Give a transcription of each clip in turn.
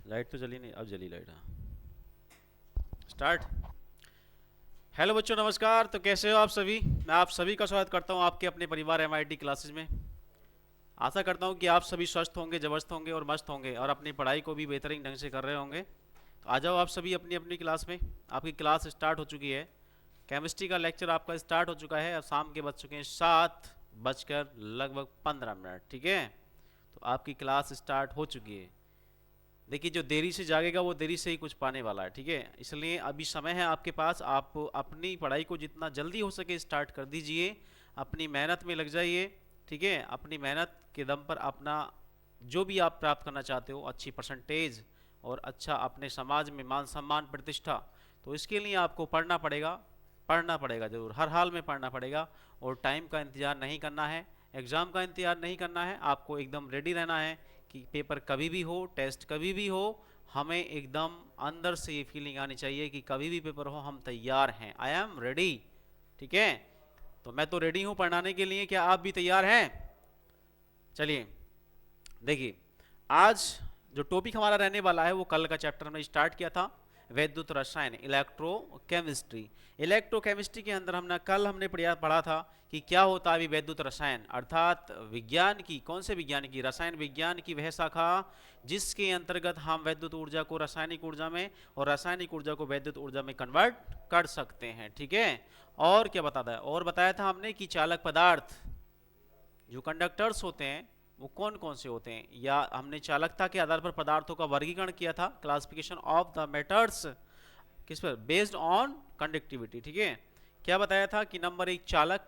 Light तो जली नहीं, अब जली लाइट। हाँ, स्टार्ट। हेलो बच्चों, नमस्कार। तो कैसे हो आप सभी? मैं आप सभी का स्वागत करता हूं आपके अपने परिवार एमआईटी क्लासेस में। आशा करता हूं कि आप सभी स्वस्थ होंगे, जबरदस्त होंगे और मस्त होंगे और अपनी पढ़ाई को भी बेहतरीन ढंग से कर रहे होंगे। तो आ जाओ आप सभी अपनी अपनी क्लास में। आपकी क्लास स्टार्ट हो चुकी है। केमिस्ट्री का लेक्चर आपका स्टार्ट हो चुका है और शाम के बज चुके हैं 7:15। ठीक है, तो आपकी क्लास स्टार्ट हो चुकी है। देखिए, जो देरी से जागेगा वो देरी से ही कुछ पाने वाला है। ठीक है, इसलिए अभी समय है आपके पास। आप अपनी पढ़ाई को जितना जल्दी हो सके स्टार्ट कर दीजिए। अपनी मेहनत में लग जाइए। ठीक है, अपनी मेहनत के दम पर अपना जो भी आप प्राप्त करना चाहते हो, अच्छी परसेंटेज और अच्छा अपने समाज में मान सम्मान प्रतिष्ठा, तो इसके लिए आपको पढ़ना पड़ेगा। पढ़ना पड़ेगा ज़रूर, हर हाल में पढ़ना पड़ेगा। और टाइम का इंतज़ार नहीं करना है, एग्ज़ाम का इंतज़ार नहीं करना है। आपको एकदम रेडी रहना है कि पेपर कभी भी हो, टेस्ट कभी भी हो, हमें एकदम अंदर से ये फीलिंग आनी चाहिए कि कभी भी पेपर हो हम तैयार हैं। I am ready. ठीक है, तो मैं तो रेडी हूँ पढ़ाने के लिए। क्या आप भी तैयार हैं? चलिए, देखिए, आज जो टॉपिक हमारा रहने वाला है वो कल का चैप्टर हमने स्टार्ट किया था, वैद्युत रसायन, इलेक्ट्रोकेमिस्ट्री। इलेक्ट्रोकेमिस्ट्री के अंदर हमने पढ़ा था कि क्या होता है अभी वैद्युत रसायन, अर्थात विज्ञान की, कौन से विज्ञान की? रसायन विज्ञान की वह शाखा जिसके अंतर्गत हम वैद्युत ऊर्जा को रासायनिक ऊर्जा में और रासायनिक ऊर्जा को वैद्युत ऊर्जा में कन्वर्ट कर सकते हैं। ठीक है, और क्या बताता है? और बताया था हमने कि चालक पदार्थ, जो कंडक्टर्स होते हैं, वो कौन कौन से होते हैं, या हमने चालकता के आधार पर पदार्थों का वर्गीकरण किया था, क्लासिफिकेशन ऑफ द मेटर्स, किस पर? Based on conductivity. ठीक है, क्या बताया था कि नंबर एक चालक,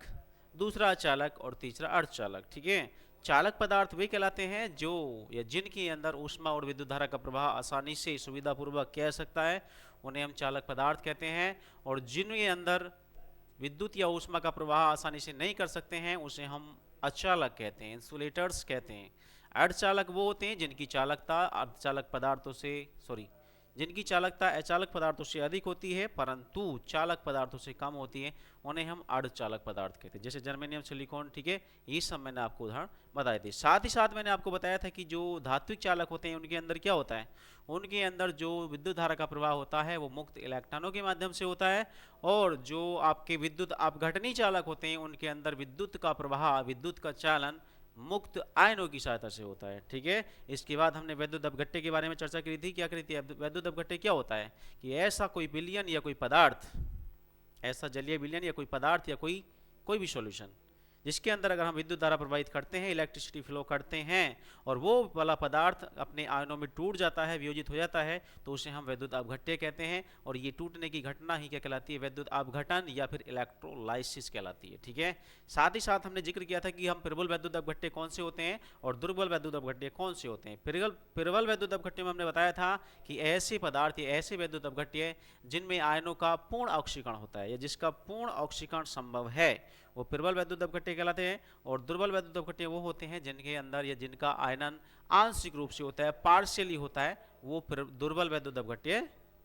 दूसरा अचालक और तीसरा अर्धचालक। ठीक है, चालक पदार्थ वे कहलाते हैं जो या जिनके अंदर ऊष्मा और विद्युत धारा का प्रवाह आसानी से सुविधापूर्वक किया जा सकता है, उन्हें हम चालक पदार्थ कहते हैं। और जिनके अंदर विद्युत या ऊष्मा का प्रवाह आसानी से नहीं कर सकते हैं, उसे हम अचालक कहते हैं, इंसुलेटर्स कहते हैं। अर्धचालक वो होते हैं जिनकी चालकता अर्धचालक पदार्थों से, सॉरी, जिनकी चालकता अचालक पदार्थों से अधिक होती है परंतु चालक पदार्थों से कम होती है, उन्हें हम अर्धचालक पदार्थ कहते हैं, जैसे जर्मेनियम, सिलिकॉन। ठीक है, ये सब मैंने आपको उदाहरण बताए थे। साथ ही साथ मैंने आपको बताया था कि जो धात्विक चालक होते हैं उनके अंदर क्या होता है, उनके अंदर जो विद्युत धारा का प्रवाह होता है वो मुक्त इलेक्ट्रॉनों के माध्यम से होता है। और जो आपके विद्युत अपघटनी चालक होते हैं उनके अंदर विद्युत का प्रवाह, विद्युत का चालन मुक्त आयनों की सहायता से होता है। ठीक है, इसके बाद हमने वैद्युत अपघट्य के बारे में चर्चा करी थी। क्या करी थी? वैद्युत अपघट्य क्या होता है कि ऐसा कोई विलयन या कोई पदार्थ, ऐसा जलीय विलयन या कोई पदार्थ या कोई कोई भी सॉल्यूशन जिसके अंदर अगर हम विद्युत धारा प्रवाहित करते हैं, इलेक्ट्रिसिटी फ्लो करते हैं और वो वाला पदार्थ अपने आयनों में टूट जाता है, वियोजित हो जाता है, तो उसे हम वैद्युत अपघट्य कहते हैं। और ये टूटने की घटना ही क्या कहलाती है? वैद्युत अपघटन या फिर इलेक्ट्रोलाइसिस कहलाती है। ठीक है, साथ ही साथ हमने जिक्र किया था कि हम प्रबल वैद्युत अपघट्य कौन से होते हैं और दुर्बल वैद्युत अपघट्य कौन से होते हैं। प्रबल वैद्युत अपघट्य में हमने बताया था कि ऐसे पदार्थ या ऐसे वैद्युत अपघट्य जिनमें आयनों का पूर्ण ऑक्सीकरण होता है या जिसका पूर्ण ऑक्सीकरण संभव है, वो प्रबल वैद्युत अपघट्य कहलाते हैं। और दुर्बल वैद्युत अपघट्य वो होते हैं जिनके अंदर या जिनका आयनन आंशिक रूप से होता है, पार्शियली होता है, वो दुर्बल वैद्युत अपघट्य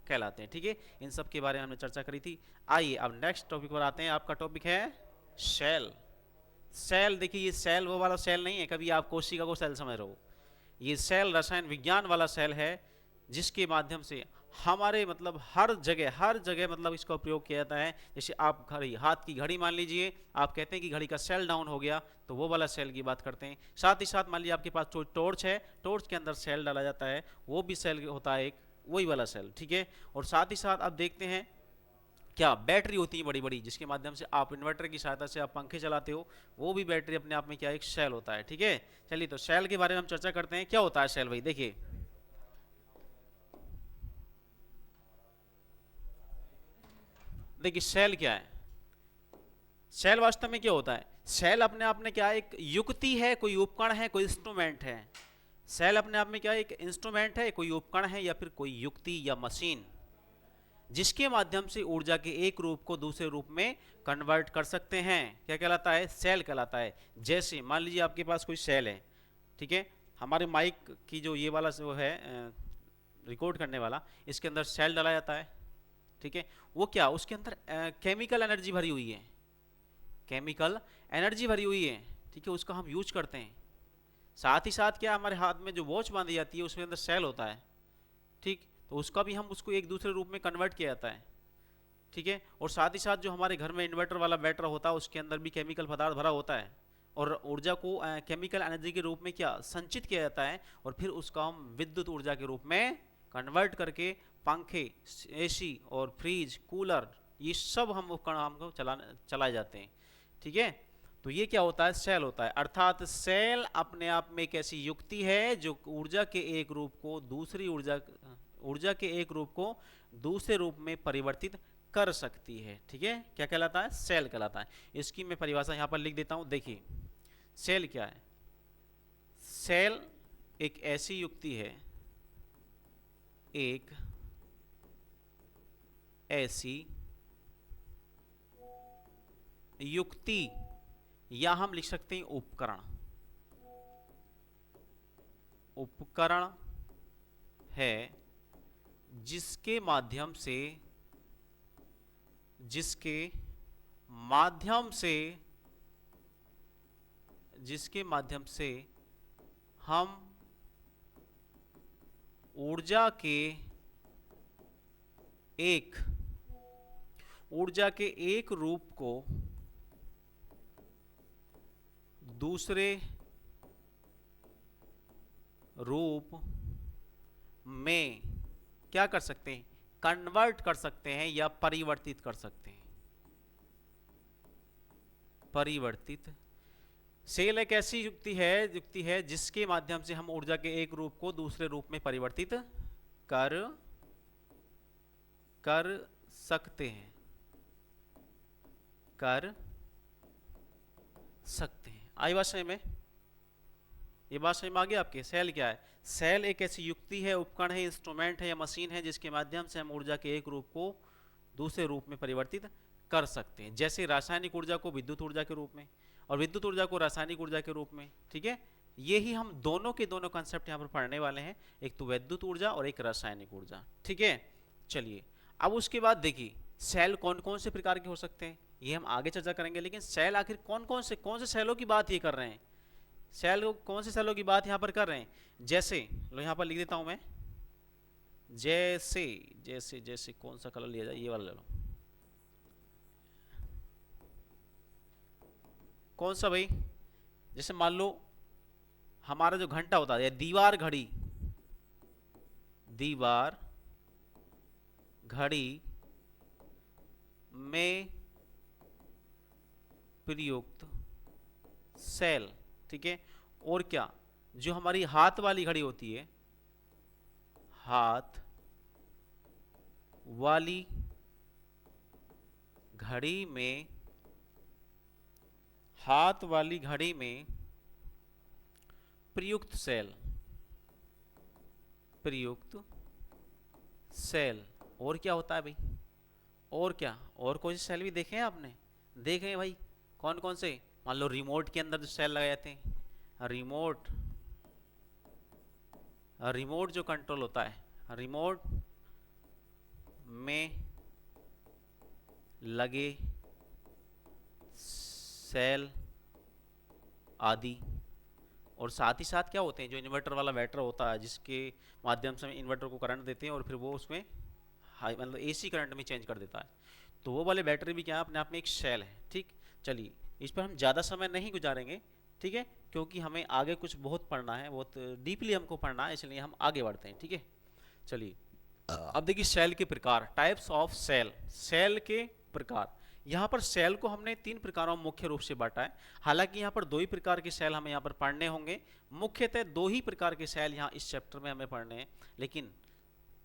कहलाते हैं। ठीक है, इन सब के बारे में हमने चर्चा करी थी। आइए अब नेक्स्ट टॉपिक पर आते हैं। आपका टॉपिक है सेल। सेल, देखिए ये सेल वो वाला सेल नहीं है, कभी आप कोशिका को सेल समझ रहे हो। ये सेल रसायन विज्ञान वाला सेल है जिसके माध्यम से हमारे मतलब हर जगह मतलब इसका उपयोग किया जाता है। जैसे आप घड़ी, हाथ की घड़ी मान लीजिए, आप कहते हैं कि घड़ी का सेल डाउन हो गया, तो वो वाला सेल की बात करते हैं। साथ ही साथ मान लीजिए आपके पास जो टॉर्च है, टॉर्च के अंदर सेल डाला जाता है, वो भी सेल होता है एक, वही वाला सेल। ठीक है, और साथ ही साथ आप देखते हैं क्या बैटरी होती है बड़ी बड़ी, जिसके माध्यम से आप इन्वर्टर की सहायता से आप पंखे चलाते हो, वो भी बैटरी अपने आप में क्या एक सेल होता है। ठीक है, चलिए तो सेल के बारे में हम चर्चा करते हैं। क्या होता है सेल भाई? देखिए, देखिए सेल क्या है? सेल वास्तव में क्या होता है? सेल अपने आप में क्या एक युक्ति है, कोई उपकरण है, कोई इंस्ट्रूमेंट है। सेल अपने आप में क्या एक इंस्ट्रूमेंट है, कोई उपकरण है या फिर कोई युक्ति या मशीन, जिसके माध्यम से ऊर्जा के एक रूप को दूसरे रूप में कन्वर्ट कर सकते हैं। क्या कहलाता है? सेल कहलाता है। जैसे मान लीजिए आपके पास कोई सेल है, ठीक है, हमारे माइक की जो ये वाला जो है रिकॉर्ड करने वाला, इसके अंदर सेल डाला जाता है। ठीक है, वो क्या, उसके अंदर केमिकल एनर्जी भरी हुई है, केमिकल एनर्जी भरी हुई है। ठीक है, उसका हम यूज करते हैं। साथ ही साथ क्या, हमारे हाथ में जो वॉच बांधी जाती है उसके अंदर सेल होता है। ठीक, तो उसका भी हम उसको एक दूसरे रूप में कन्वर्ट किया जाता है, ठीक है। और साथ ही साथ जो हमारे घर में इन्वर्टर वाला बैटरी होता है उसके अंदर भी केमिकल पदार्थ भरा होता है, और ऊर्जा को केमिकल एनर्जी के रूप में क्या संचित किया जाता है, और फिर उसका हम विद्युत ऊर्जा के रूप में कन्वर्ट करके पंखे, एसी और फ्रिज, कूलर, ये सब हम उपकरण हमको चलाए जाते हैं, ठीक है। तो ये क्या होता है, सेल होता है। अर्थात सेल अपने आप में एक ऐसी युक्ति है जो ऊर्जा के एक रूप को दूसरी ऊर्जा के एक रूप को दूसरे रूप में परिवर्तित कर सकती है, ठीक है। क्या कहलाता है, सेल कहलाता है। इसकी मैं परिभाषा यहाँ पर लिख देता हूँ, देखिए सेल क्या है। सेल एक ऐसी युक्ति है, एक ऐसी युक्ति, या हम लिख सकते हैं उपकरण, उपकरण है जिसके माध्यम से हम ऊर्जा के एक रूप को दूसरे रूप में क्या कर सकते हैं, कन्वर्ट कर सकते हैं या परिवर्तित कर सकते हैं। परिवर्तित, सेल एक ऐसी युक्ति है जिसके माध्यम से हम ऊर्जा के एक रूप को दूसरे रूप में परिवर्तित कर सकते हैं, आई बात समझ में, ये बात समझ में आ गई आपके। सेल क्या है, सेल एक ऐसी युक्ति है, उपकरण है, इंस्ट्रूमेंट है या मशीन है जिसके माध्यम से हम ऊर्जा के एक रूप को दूसरे रूप में परिवर्तित कर सकते हैं। जैसे रासायनिक ऊर्जा को विद्युत ऊर्जा के रूप में, और विद्युत ऊर्जा को रासायनिक ऊर्जा के रूप में, ठीक है। यही हम दोनों के दोनों कंसेप्ट यहाँ पर पढ़ने वाले हैं, एक तो विद्युत ऊर्जा और एक रासायनिक ऊर्जा, ठीक है। चलिए अब उसके बाद देखिए सेल कौन कौन से प्रकार के हो सकते हैं, ये हम आगे चर्चा करेंगे। लेकिन सेल आखिर कौन से सेलों की बात ये कर रहे हैं, सेल कौन से सेलों की बात यहाँ पर कर रहे हैं। जैसे लो यहाँ पर लिख देता हूँ मैं, जैसे जैसे जैसे कौन सा कलर लिया जाए, ये वाला ले लो, कौन सा भाई, जैसे मान लो हमारा जो घंटा होता है, दीवार घड़ी में प्रयुक्त सेल, ठीक है। और क्या, जो हमारी हाथ वाली घड़ी होती है, हाथ वाली घड़ी में प्रयुक्त सेल, और क्या होता है भाई, और क्या, और कौन से सेल भी देखे हैं आपने, देखे हैं भाई, कौन कौन से। मान लो रिमोट के अंदर जो सेल लगाए जाते हैं, रिमोट जो कंट्रोल होता है, रिमोट में लगे सेल आदि। और साथ ही साथ क्या होते हैं, जो इन्वर्टर वाला बैटरी होता है जिसके माध्यम से हम इन्वर्टर को करंट देते हैं और फिर वो उसमें हाई मतलब एसी करंट में चेंज कर देता है, तो वो वाले बैटरी भी क्या है, अपने आप में एक सेल है, ठीक। चलिए इस पर हम ज़्यादा समय नहीं गुजारेंगे, ठीक है, क्योंकि हमें आगे कुछ बहुत पढ़ना है, बहुत डीपली हमको पढ़ना है, इसलिए हम आगे बढ़ते हैं, ठीक है। चलिए अब देखिए सेल के प्रकार, टाइप्स ऑफ सेल के प्रकार। यहाँ पर सेल को हमने 3 प्रकारों में मुख्य रूप से बांटा है। हालांकि यहाँ पर 2 ही प्रकार के सेल हमें यहाँ पर पढ़ने होंगे, मुख्यतः 2 ही प्रकार के सेल यहाँ इस चैप्टर में हमें पढ़ने हैं, लेकिन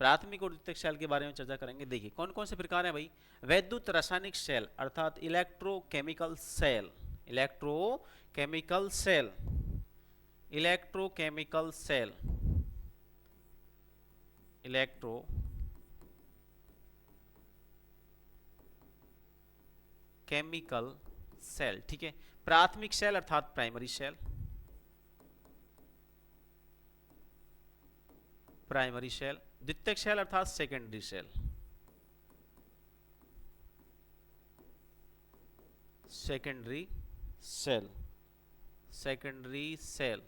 प्राथमिक और द्वितीयक सेल के बारे में चर्चा करेंगे। देखिए कौन कौन से प्रकार हैं भाई, वैद्युत रासायनिक सेल अर्थात electrochemical cell, electrochemical cell, electrochemical cell, electrochemical cell, ठीक है। प्राथमिक सेल अर्थात प्राइमरी सेल, प्राइमरी सेल, द्वितीयक सेल अर्थात secondary cell, secondary cell, secondary cell.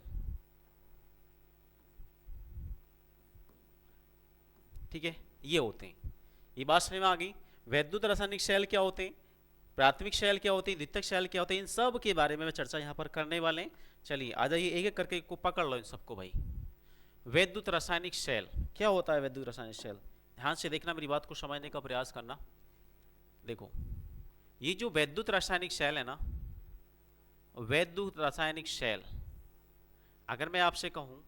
ठीक है, ये होते हैं। ये बात समझ में आ गई। वैद्युत रासायनिक शैल क्या होते हैं, प्राथमिक शैल क्या होते हैं, द्वितीयक शैल क्या होते हैं, इन सब के बारे में मैं चर्चा यहाँ पर करने वाले हैं। चलिए आ जाइए, एक एक करके को पकड़ लो इन सबको भाई। वैद्युत रासायनिक शैल क्या होता है, वैद्युत रासायनिक शैल ध्यान से देखना, मेरी बात को समझने का प्रयास करना। देखो, ये जो वैद्युत रासायनिक शैल है ना, वैद्युत रासायनिक शैल, अगर मैं आपसे कहूं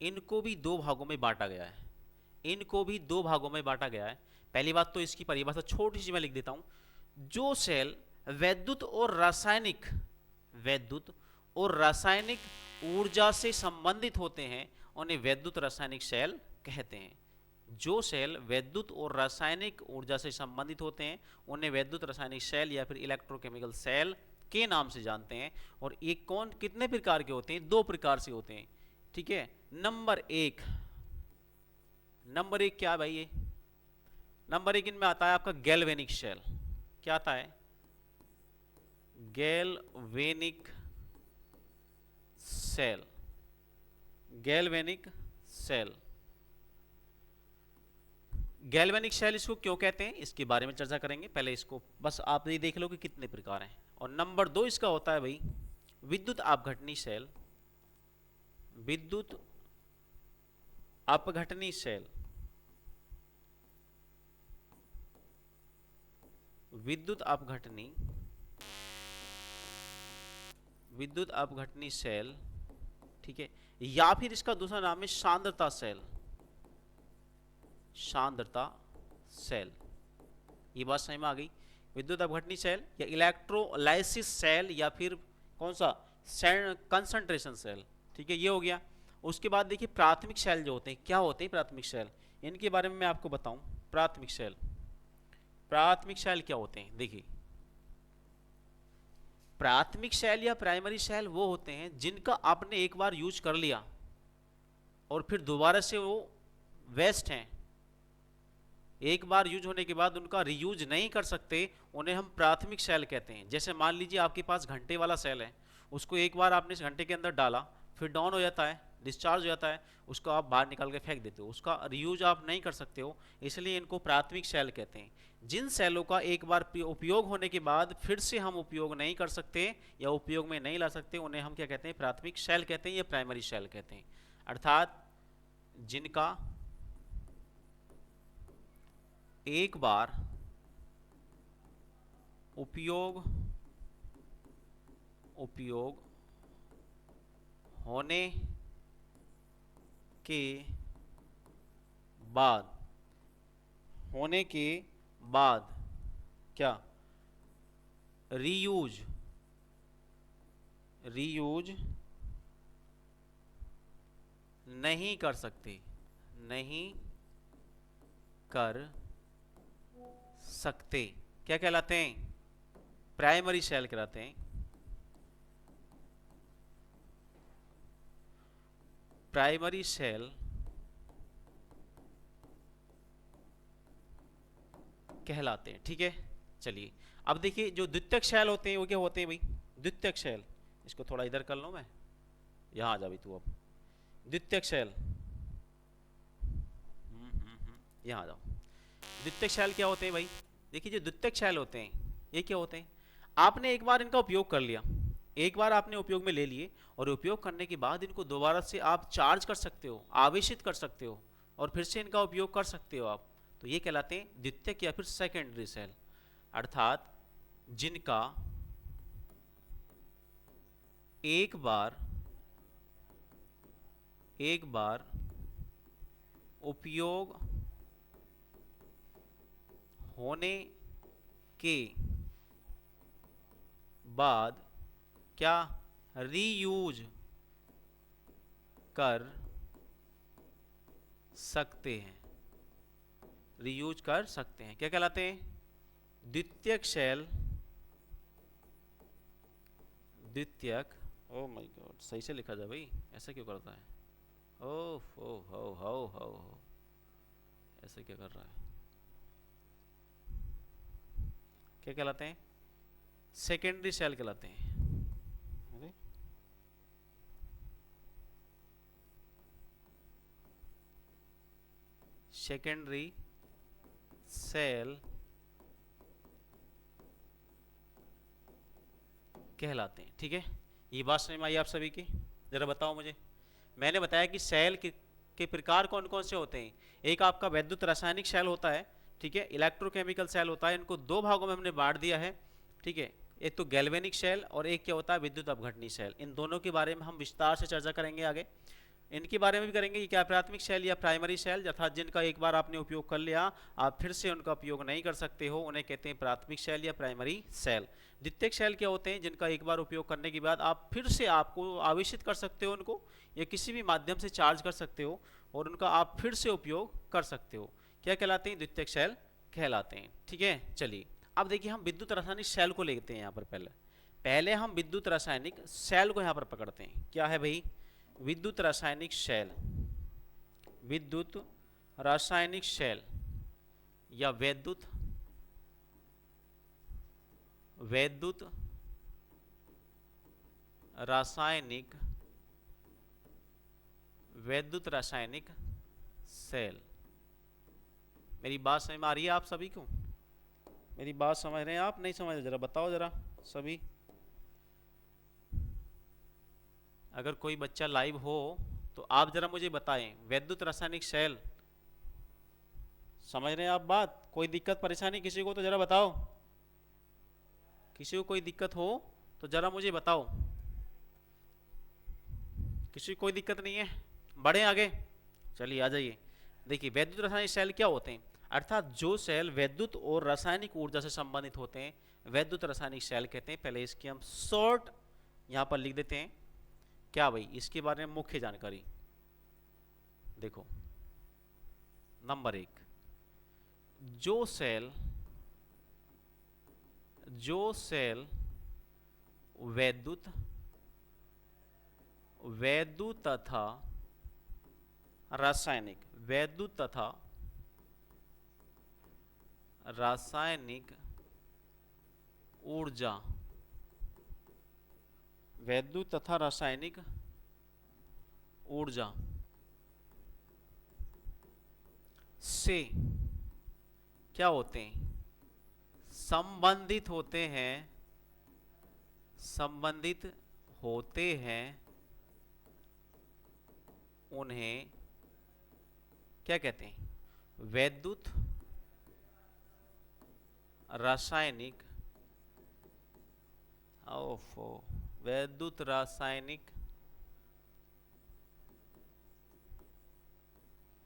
इनको भी दो भागों में बांटा गया है, इनको भी दो भागों में बांटा गया है। पहली बात तो इसकी परिभाषा छोटी सी मैं लिख देता हूं। जो सेल वैद्युत और रासायनिक, वैद्युत और रासायनिक ऊर्जा से संबंधित होते हैं उन्हें वैद्युत रासायनिक सेल कहते हैं। जो सेल वैद्युत और रासायनिक ऊर्जा से संबंधित होते हैं उन्हें वैद्युत रासायनिक सेल या फिर इलेक्ट्रोकेमिकल सेल के नाम से जानते हैं। और ये कौन कितने प्रकार के होते हैं, दो प्रकार से होते हैं, ठीक है। नंबर एक, नंबर एक क्या है भाई, ये नंबर एक इनमें आता है आपका गैल्वेनिक सेल। क्या आता है, galvanic cell, galvanic cell. Galvanic cell इसको क्यों कहते हैं इसके बारे में चर्चा करेंगे, पहले इसको बस आप ये देख लो कि कितने प्रकार हैं। और नंबर दो इसका होता है भाई विद्युत अपघटनी सेल, विद्युत अपघटनी सेल, विद्युत अपघटनी, विद्युत अपघटनी सेल, ठीक है। या फिर इसका दूसरा नाम है सांद्रता सेल, सांद्रता सेल। ये बात समझ में आ गई, विद्युत अपघटनी सेल या इलेक्ट्रोलाइसिस सेल या फिर कौन सा कंसंट्रेशन सेल, ठीक है, ये हो गया। उसके बाद देखिए प्राथमिक सेल जो होते हैं, क्या होते हैं प्राथमिक सेल, इनके बारे में मैं आपको बताऊं। प्राथमिक सेल, प्राथमिक सेल क्या होते हैं, देखिए प्राथमिक सेल या प्राइमरी सेल वो होते हैं जिनका आपने एक बार यूज कर लिया और फिर दोबारा से वो वेस्ट हैं, एक बार यूज होने के बाद उनका रीयूज नहीं कर सकते, उन्हें हम प्राथमिक सेल कहते हैं। जैसे मान लीजिए आपके पास घंटे वाला सेल है, उसको एक बार आपने इस घंटे के अंदर डाला, फिर डाउन हो जाता है, डिस्चार्ज हो जाता है, उसको आप बाहर निकाल के फेंक देते हो, उसका रीयूज आप नहीं कर सकते हो, इसलिए इनको प्राथमिक सेल कहते हैं। जिन सेलों का एक बार उपयोग होने के बाद फिर से हम उपयोग नहीं कर सकते या उपयोग में नहीं ला सकते, उन्हें हम क्या कहते हैं, प्राथमिक सेल कहते हैं या प्राइमरी सेल कहते हैं। अर्थात जिनका एक बार उपयोग होने के बाद, होने के बाद क्या रीयूज, रीयूज नहीं कर सकते, नहीं कर सकते, क्या कहलाते हैं, प्राइमरी सेल कहलाते हैं। प्राइमरी सेल कहलाते हैं, ठीक है। चलिए अब देखिए जो द्वितीयक सेल होते हैं वो क्या होते हैं भाई, द्वितीयक सेल, इसको थोड़ा इधर कर लो, मैं यहां आ जा भाई तू, अब द्वितीयक सेल, यहां आ जाओ। द्वितीयक सेल क्या होते हैं भाई, देखिए जो द्वितीयक सेल होते हैं ये क्या होते हैं, आपने एक बार इनका उपयोग कर लिया, एक बार आपने उपयोग में ले लिए और उपयोग करने के बाद इनको दोबारा से आप चार्ज कर सकते हो, आवेशित कर सकते हो और फिर से इनका उपयोग कर सकते हो आप, तो ये कहलाते हैं द्वितीयक या फिर सेकेंडरी सेल। अर्थात जिनका एक बार उपयोग होने के बाद क्या रीयूज कर सकते हैं, रीयूज कर सकते हैं, क्या कहलाते हैं, द्वितीयक सेल, द्वितीयक, ओ माय गॉड सही से लिखा जाए भाई, ऐसा क्यों करता है, ओह हो, ऐसे क्या कर रहा है, क्या कहलाते हैं, सेकेंडरी सेल कहलाते हैं। अरे सेकेंडरी सेल कहलाते हैं। ठीक है, ये बात समझ में आई आप सभी की? जरा बताओ मुझे। मैंने बताया कि सेल के प्रकार कौन कौन से होते हैं। एक आपका वैद्युत रासायनिक सेल होता है, ठीक है, इलेक्ट्रोकेमिकल सेल होता है। इनको दो भागों में हमने बांट दिया है, ठीक है। एक तो गैल्वेनिक सेल और एक क्या होता है, विद्युत अपघटनी सेल। इन दोनों के बारे में हम विस्तार से चर्चा करेंगे आगे। इनके बारे में भी करेंगे कि क्या प्राथमिक सेल या प्राइमरी सेल, अर्थात जिनका एक बार आपने उपयोग कर लिया आप फिर से उनका उपयोग नहीं कर सकते हो, उन्हें कहते हैं प्राथमिक सेल या प्राइमरी सेल। द्वितीयक सेल क्या होते हैं, जिनका एक बार उपयोग करने के बाद आप फिर से आपको आवेशित कर सकते हो उनको, या किसी भी माध्यम से चार्ज कर सकते हो और उनका आप फिर से उपयोग कर सकते हो। क्या कहलाते हैं, द्वितीयक सेल कहलाते हैं। ठीक है, चलिए अब देखिए हम विद्युत रासायनिक सेल को लेते हैं यहाँ पर। पहले हम विद्युत रासायनिक सेल को यहाँ पर पकड़ते हैं। क्या है भाई, विद्युत रासायनिक सेल, विद्युत रासायनिक सेल या वैद्युत रासायनिक सेल। मेरी बात समझ में आ रही है आप सभी को? मेरी बात समझ रहे हैं आप, नहीं समझ रहे? जरा बताओ जरा सभी। अगर कोई बच्चा लाइव हो तो आप जरा मुझे बताएं, वैद्युत रासायनिक सेल समझ रहे हैं आप बात? कोई दिक्कत परेशानी किसी को तो जरा बताओ। किसी को कोई दिक्कत हो तो जरा मुझे बताओ। किसी को कोई दिक्कत नहीं है? बढ़े आगे, चलिए आ जाइए। देखिए वैद्युत रासायनिक सेल क्या होते हैं, अर्थात जो सेल वैद्युत और रासायनिक ऊर्जा से संबंधित होते हैं वैद्युत रासायनिक सेल कहते हैं। पहले इसकी हम शॉर्ट यहाँ पर लिख देते हैं। क्या भाई, इसके बारे में मुख्य जानकारी देखो। नंबर एक, जो सेल वैद्युत तथा रासायनिक ऊर्जा, वैद्युत तथा रासायनिक ऊर्जा से क्या होते हैं, संबंधित होते हैं, उन्हें क्या कहते हैं, वैद्युत रासायनिक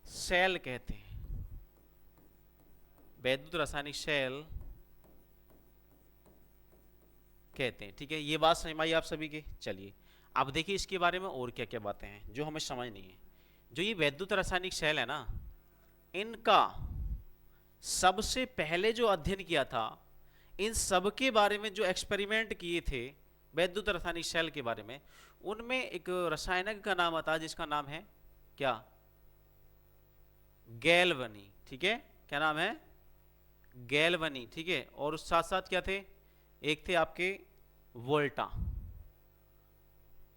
सेल कहते हैं। वैद्युत रासायनिक सेल कहते हैं। ठीक है, ये बात समझ में आई आप सभी के? चलिए अब देखिए इसके बारे में और क्या क्या बातें हैं जो हमें समझनी है। जो ये वैद्युत रासायनिक सेल है ना, इनका सबसे पहले जो अध्ययन किया था, इन सब के बारे में जो एक्सपेरिमेंट किए थे वैद्युत रासायनिक सेल के बारे में, उनमें एक रसायनज्ञ का नाम आता है जिसका नाम है क्या, गैल्वनी। ठीक है, क्या नाम है, गैल्वनी। ठीक है, और उस साथ साथ क्या थे, एक थे आपके वोल्टा,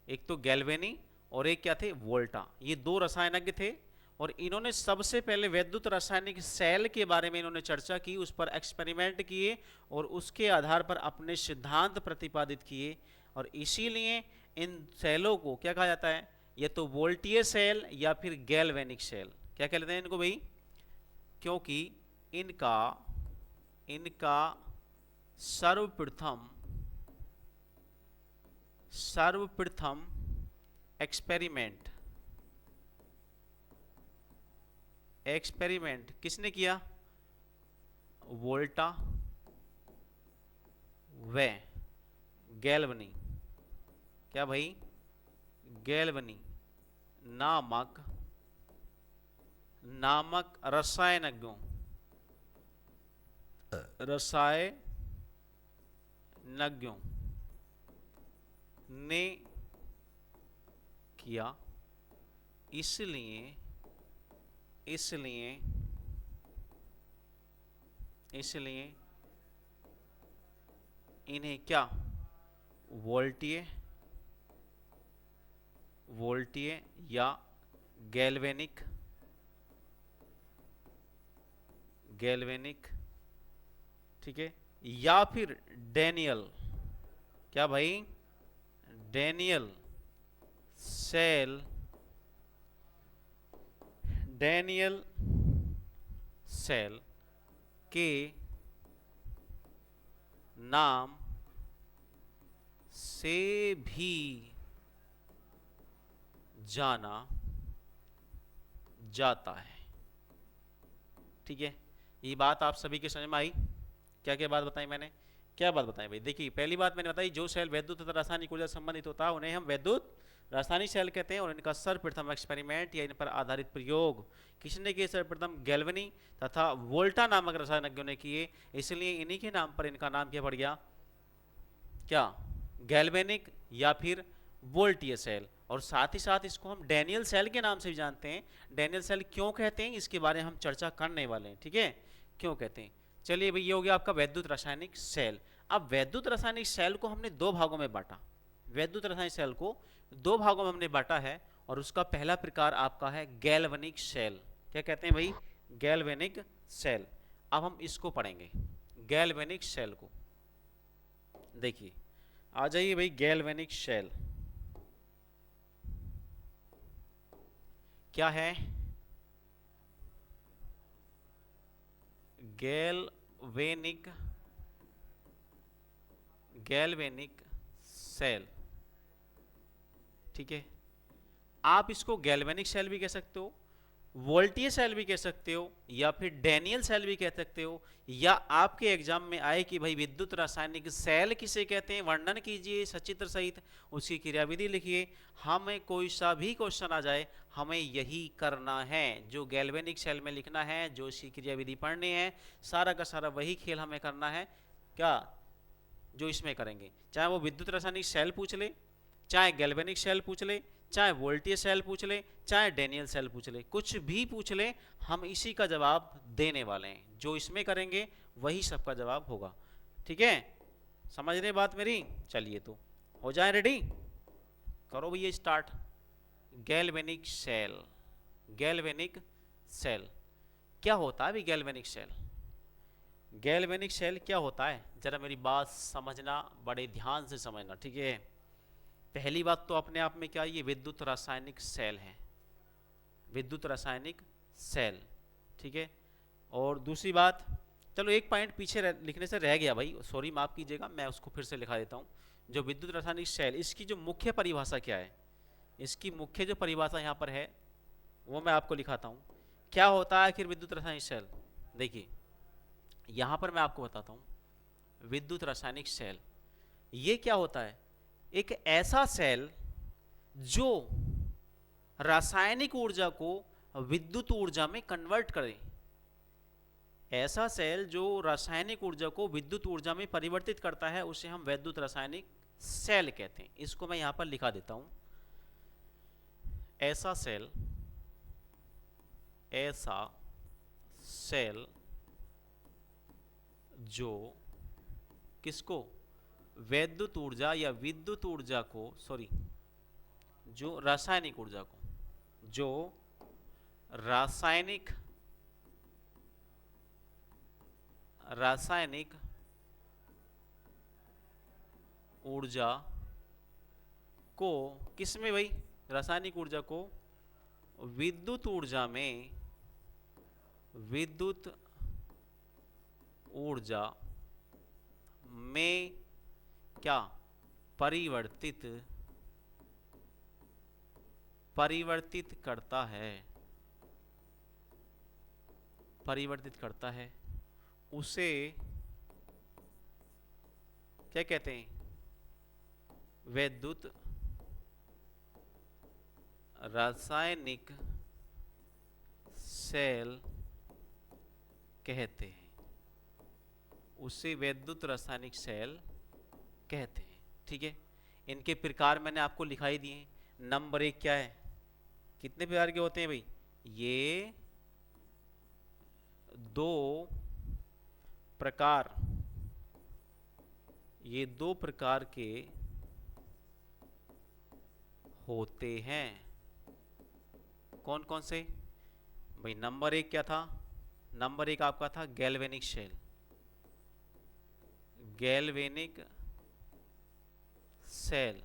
एक तो गैल्वेनी और एक क्या थे, वोल्टा। ये दो रसायनज्ञ थे और इन्होंने सबसे पहले वैद्युत रासायनिक सेल के बारे में इन्होंने चर्चा की, उस पर एक्सपेरिमेंट किए और उसके आधार पर अपने सिद्धांत प्रतिपादित किए। और इसीलिए इन सेलों को क्या कहा जाता है, ये तो वोल्टीय सेल या फिर गैल्वेनिक सेल। क्या कहते हैं इनको भाई, क्योंकि इनका सर्वप्रथम एक्सपेरिमेंट किसने किया, वोल्टा व गैल्वनी। क्या भाई, गैल्वनी नामक रसायनज्ञों ने किया। इसलिए इन्हें क्या, वोल्टीय या गैल्वेनिक गैल्वेनिक, ठीक है, या फिर डेनियल, क्या भाई, डेनियल सेल, डेनियल सेल के नाम से भी जाना जाता है। ठीक है, ये बात आप सभी के समझ में आई? क्या क्या बात बताई मैंने, क्या बात बताई भाई? देखिए, पहली बात मैंने बताई, जो सेल वैद्युत तथा रासायनिक ऊर्जा से संबंधित होता है उन्हें हम वैद्युत रासायनिक सेल कहते हैं, और इनका सर्वप्रथम एक्सपेरिमेंट या इन पर आधारित प्रयोग किसने किए? सर्वप्रथम गैल्वेनी तथा वोल्टा नामक रसायनज्ञों ने किए, इसलिए इन्हीं के नाम पर इनका नाम क्या पड़ गया? क्या? गैल्वेनिक या फिर वोल्टीय सेल। और साथ ही साथ इसको हम डेनियल सेल के नाम से भी जानते हैं। डेनियल सेल क्यों कहते हैं इसके बारे में हम चर्चा करने वाले हैं, ठीक है, क्यों कहते हैं। चलिए भाई, ये हो गया आपका वैद्युत रासायनिक सेल। अब वैद्युत रासायनिक सेल को हमने दो भागों में बांटा, वैद्युत रासायनिक सेल को दो भागों में हमने बांटा है, और उसका पहला प्रकार आपका है गैल्वेनिक सेल। क्या कहते हैं भाई? Galvanic cell. अब हम इसको पढ़ेंगे, गैल्वेनिक सेल को। देखिए, आ जाइए भाई, गैल्वेनिक सेल क्या है? गैल्वेनिक, गैल्वेनिक सेल, ठीक है। आप इसको गैल्वेनिक सेल भी कह सकते हो, वोल्टीय सेल भी कह सकते हो, या फिर डेनियल सेल भी कह सकते हो, या आपके एग्जाम में आए कि भाई विद्युत रासायनिक सेल किसे कहते हैं, वर्णन कीजिए सचित्र सहित, उसकी क्रियाविधि लिखिए। हमें कोई सा भी क्वेश्चन आ जाए, हमें यही करना है, जो गैल्वेनिक सेल में लिखना है, जो उसकी क्रियाविधि पढ़नी है, सारा का सारा वही खेल हमें करना है। क्या? जो इसमें करेंगे, चाहे वो विद्युत रासायनिक सेल पूछ ले, चाहे गैल्वेनिक सेल पूछ ले, चाहे वोल्टीय सेल पूछ ले, चाहे डेनियल सेल पूछ ले, कुछ भी पूछ ले, हम इसी का जवाब देने वाले हैं। जो इसमें करेंगे वही सबका जवाब होगा, ठीक है। समझ रहे बात मेरी? चलिए, तो हो जाए रेडी, करो भैया start. Galvanic cell, galvanic cell क्या होता है भाई? गैल्वेनिक सेल, गैल्वेनिक सेल क्या होता है, जरा मेरी बात समझना, बड़े ध्यान से समझना, ठीक है। पहली बात तो अपने आप में क्या, ये विद्युत रासायनिक सेल है, विद्युत रासायनिक सेल, ठीक है। और दूसरी बात, चलो एक पॉइंट पीछे लिखने से रह गया भाई, सॉरी माफ कीजिएगा, मैं उसको फिर से लिखा देता हूँ। जो विद्युत रासायनिक सेल, इसकी जो मुख्य परिभाषा क्या है, इसकी मुख्य जो परिभाषा यहाँ पर है वो मैं आपको लिखाता हूँ। क्या होता है आखिर विद्युत रासायनिक सेल? देखिए, यहाँ पर मैं आपको बताता हूँ, विद्युत रासायनिक सेल ये क्या होता है? एक ऐसा सेल जो रासायनिक ऊर्जा को विद्युत ऊर्जा में कन्वर्ट करे, ऐसा सेल जो रासायनिक ऊर्जा को विद्युत ऊर्जा में परिवर्तित करता है, उसे हम विद्युत रासायनिक सेल कहते हैं। इसको मैं यहां पर लिखा देता हूं, ऐसा सेल, ऐसा सेल जो किसको, वैद्युत ऊर्जा या विद्युत ऊर्जा को, सॉरी, जो रासायनिक ऊर्जा को, जो रासायनिक रासायनिक ऊर्जा को किस में भाई? रासायनिक ऊर्जा को विद्युत ऊर्जा में, विद्युत ऊर्जा में क्या, परिवर्तित, परिवर्तित करता है, परिवर्तित करता है, उसे क्या कहते हैं? विद्युत रासायनिक सेल कहते हैं, उसे विद्युत रासायनिक सेल कहते हैं, ठीक है। इनके प्रकार मैंने आपको लिखाई दिए। नंबर एक क्या है, कितने प्रकार के होते हैं भाई? ये दो प्रकार, ये दो प्रकार के होते हैं। कौन कौन से भाई? नंबर एक क्या था? नंबर एक आपका था गैल्वेनिक शेल, गैल्वेनिक सेल,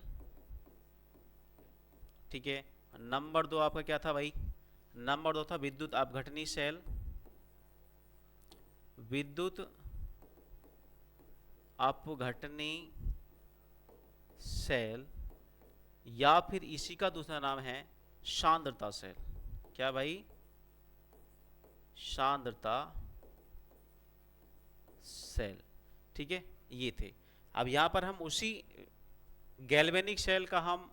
ठीक है। नंबर दो आपका क्या था भाई? नंबर दो था विद्युत अपघटनी सेल, विद्युत अपघटनी सेल, या फिर इसी का दूसरा नाम है सांद्रता सेल। क्या भाई? सांद्रता सेल, ठीक है, ये थे। अब यहां पर हम उसी गैल्वेनिक सेल का हम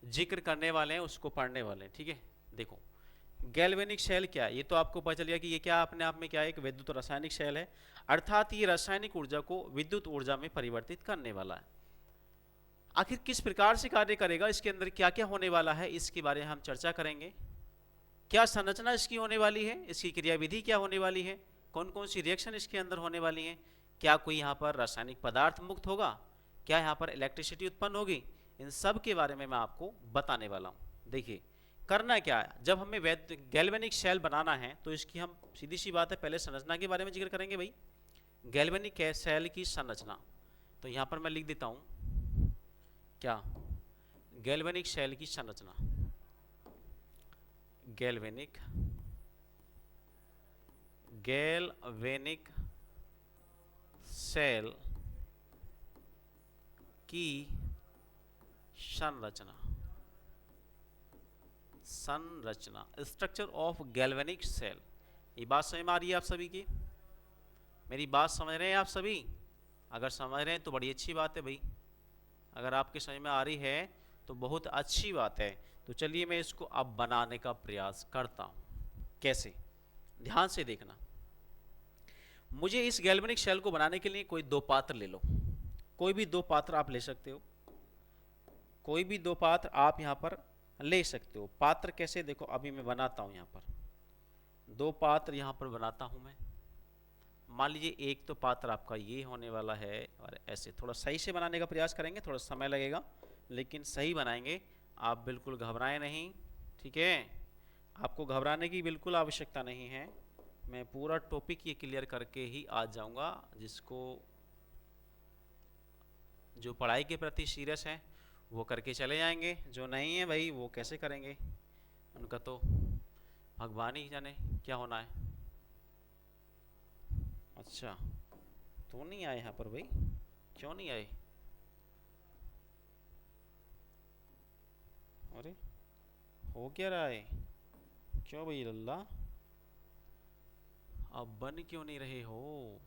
जिक्र करने वाले हैं, उसको पढ़ने वाले हैं, ठीक है। देखो गैल्वेनिक सेल क्या है, ये तो आपको पता चल गया कि ये क्या अपने आप में क्या है, एक विद्युत रासायनिक सेल है, अर्थात ये रासायनिक ऊर्जा को विद्युत ऊर्जा में परिवर्तित करने वाला है। आखिर किस प्रकार से कार्य करेगा, इसके अंदर क्या क्या होने वाला है, इसके बारे में हम चर्चा करेंगे। क्या संरचना इसकी होने वाली है, इसकी क्रियाविधि क्या होने वाली है, कौन कौन सी रिएक्शन इसके अंदर होने वाली हैं, क्या कोई यहाँ पर रासायनिक पदार्थ मुक्त होगा, क्या यहाँ पर इलेक्ट्रिसिटी उत्पन्न होगी, इन सब के बारे में मैं आपको बताने वाला हूँ। देखिए करना क्या है, जब हमें गैल्वेनिक सेल बनाना है तो इसकी हम सीधी सी बात है पहले संरचना के बारे में जिक्र करेंगे भाई। गैल्वेनिक सेल की संरचना, तो यहाँ पर मैं लिख देता हूँ क्या, गैल्वेनिक सेल की संरचना, गैल्वेनिक सेल की संरचना, स्ट्रक्चर ऑफ गैल्वेनिक सेल। ये बात समझ में आ रही है आप सभी की? मेरी बात समझ रहे हैं आप सभी? अगर समझ रहे हैं तो बड़ी अच्छी बात है भाई, अगर आपके समझ में आ रही है तो बहुत अच्छी बात है। तो चलिए मैं इसको अब बनाने का प्रयास करता हूँ। कैसे? ध्यान से देखना। मुझे इस गैल्वेनिक सेल को बनाने के लिए कोई दो पात्र ले लो, कोई भी दो पात्र आप ले सकते हो, कोई भी दो पात्र आप यहाँ पर ले सकते हो। पात्र कैसे, देखो अभी मैं बनाता हूँ, यहाँ पर दो पात्र यहाँ पर बनाता हूँ मैं। मान लीजिए एक तो पात्र आपका ये होने वाला है, और ऐसे थोड़ा सही से बनाने का प्रयास करेंगे, थोड़ा समय लगेगा लेकिन सही बनाएंगे, आप बिल्कुल घबराएं नहीं, ठीक है। आपको घबराने की बिल्कुल आवश्यकता नहीं है, मैं पूरा टॉपिक ये क्लियर करके ही आ जाऊंगा। जिसको जो पढ़ाई के प्रति सीरियस है वो करके चले जाएंगे, जो नहीं है भाई वो कैसे करेंगे, उनका तो भगवान ही जाने क्या होना है। अच्छा तो नहीं आए यहाँ पर भाई, क्यों नहीं आए? अरे हो क्या रहा है, क्यों भाई लल्ला, अब बन क्यों नहीं रहे हो?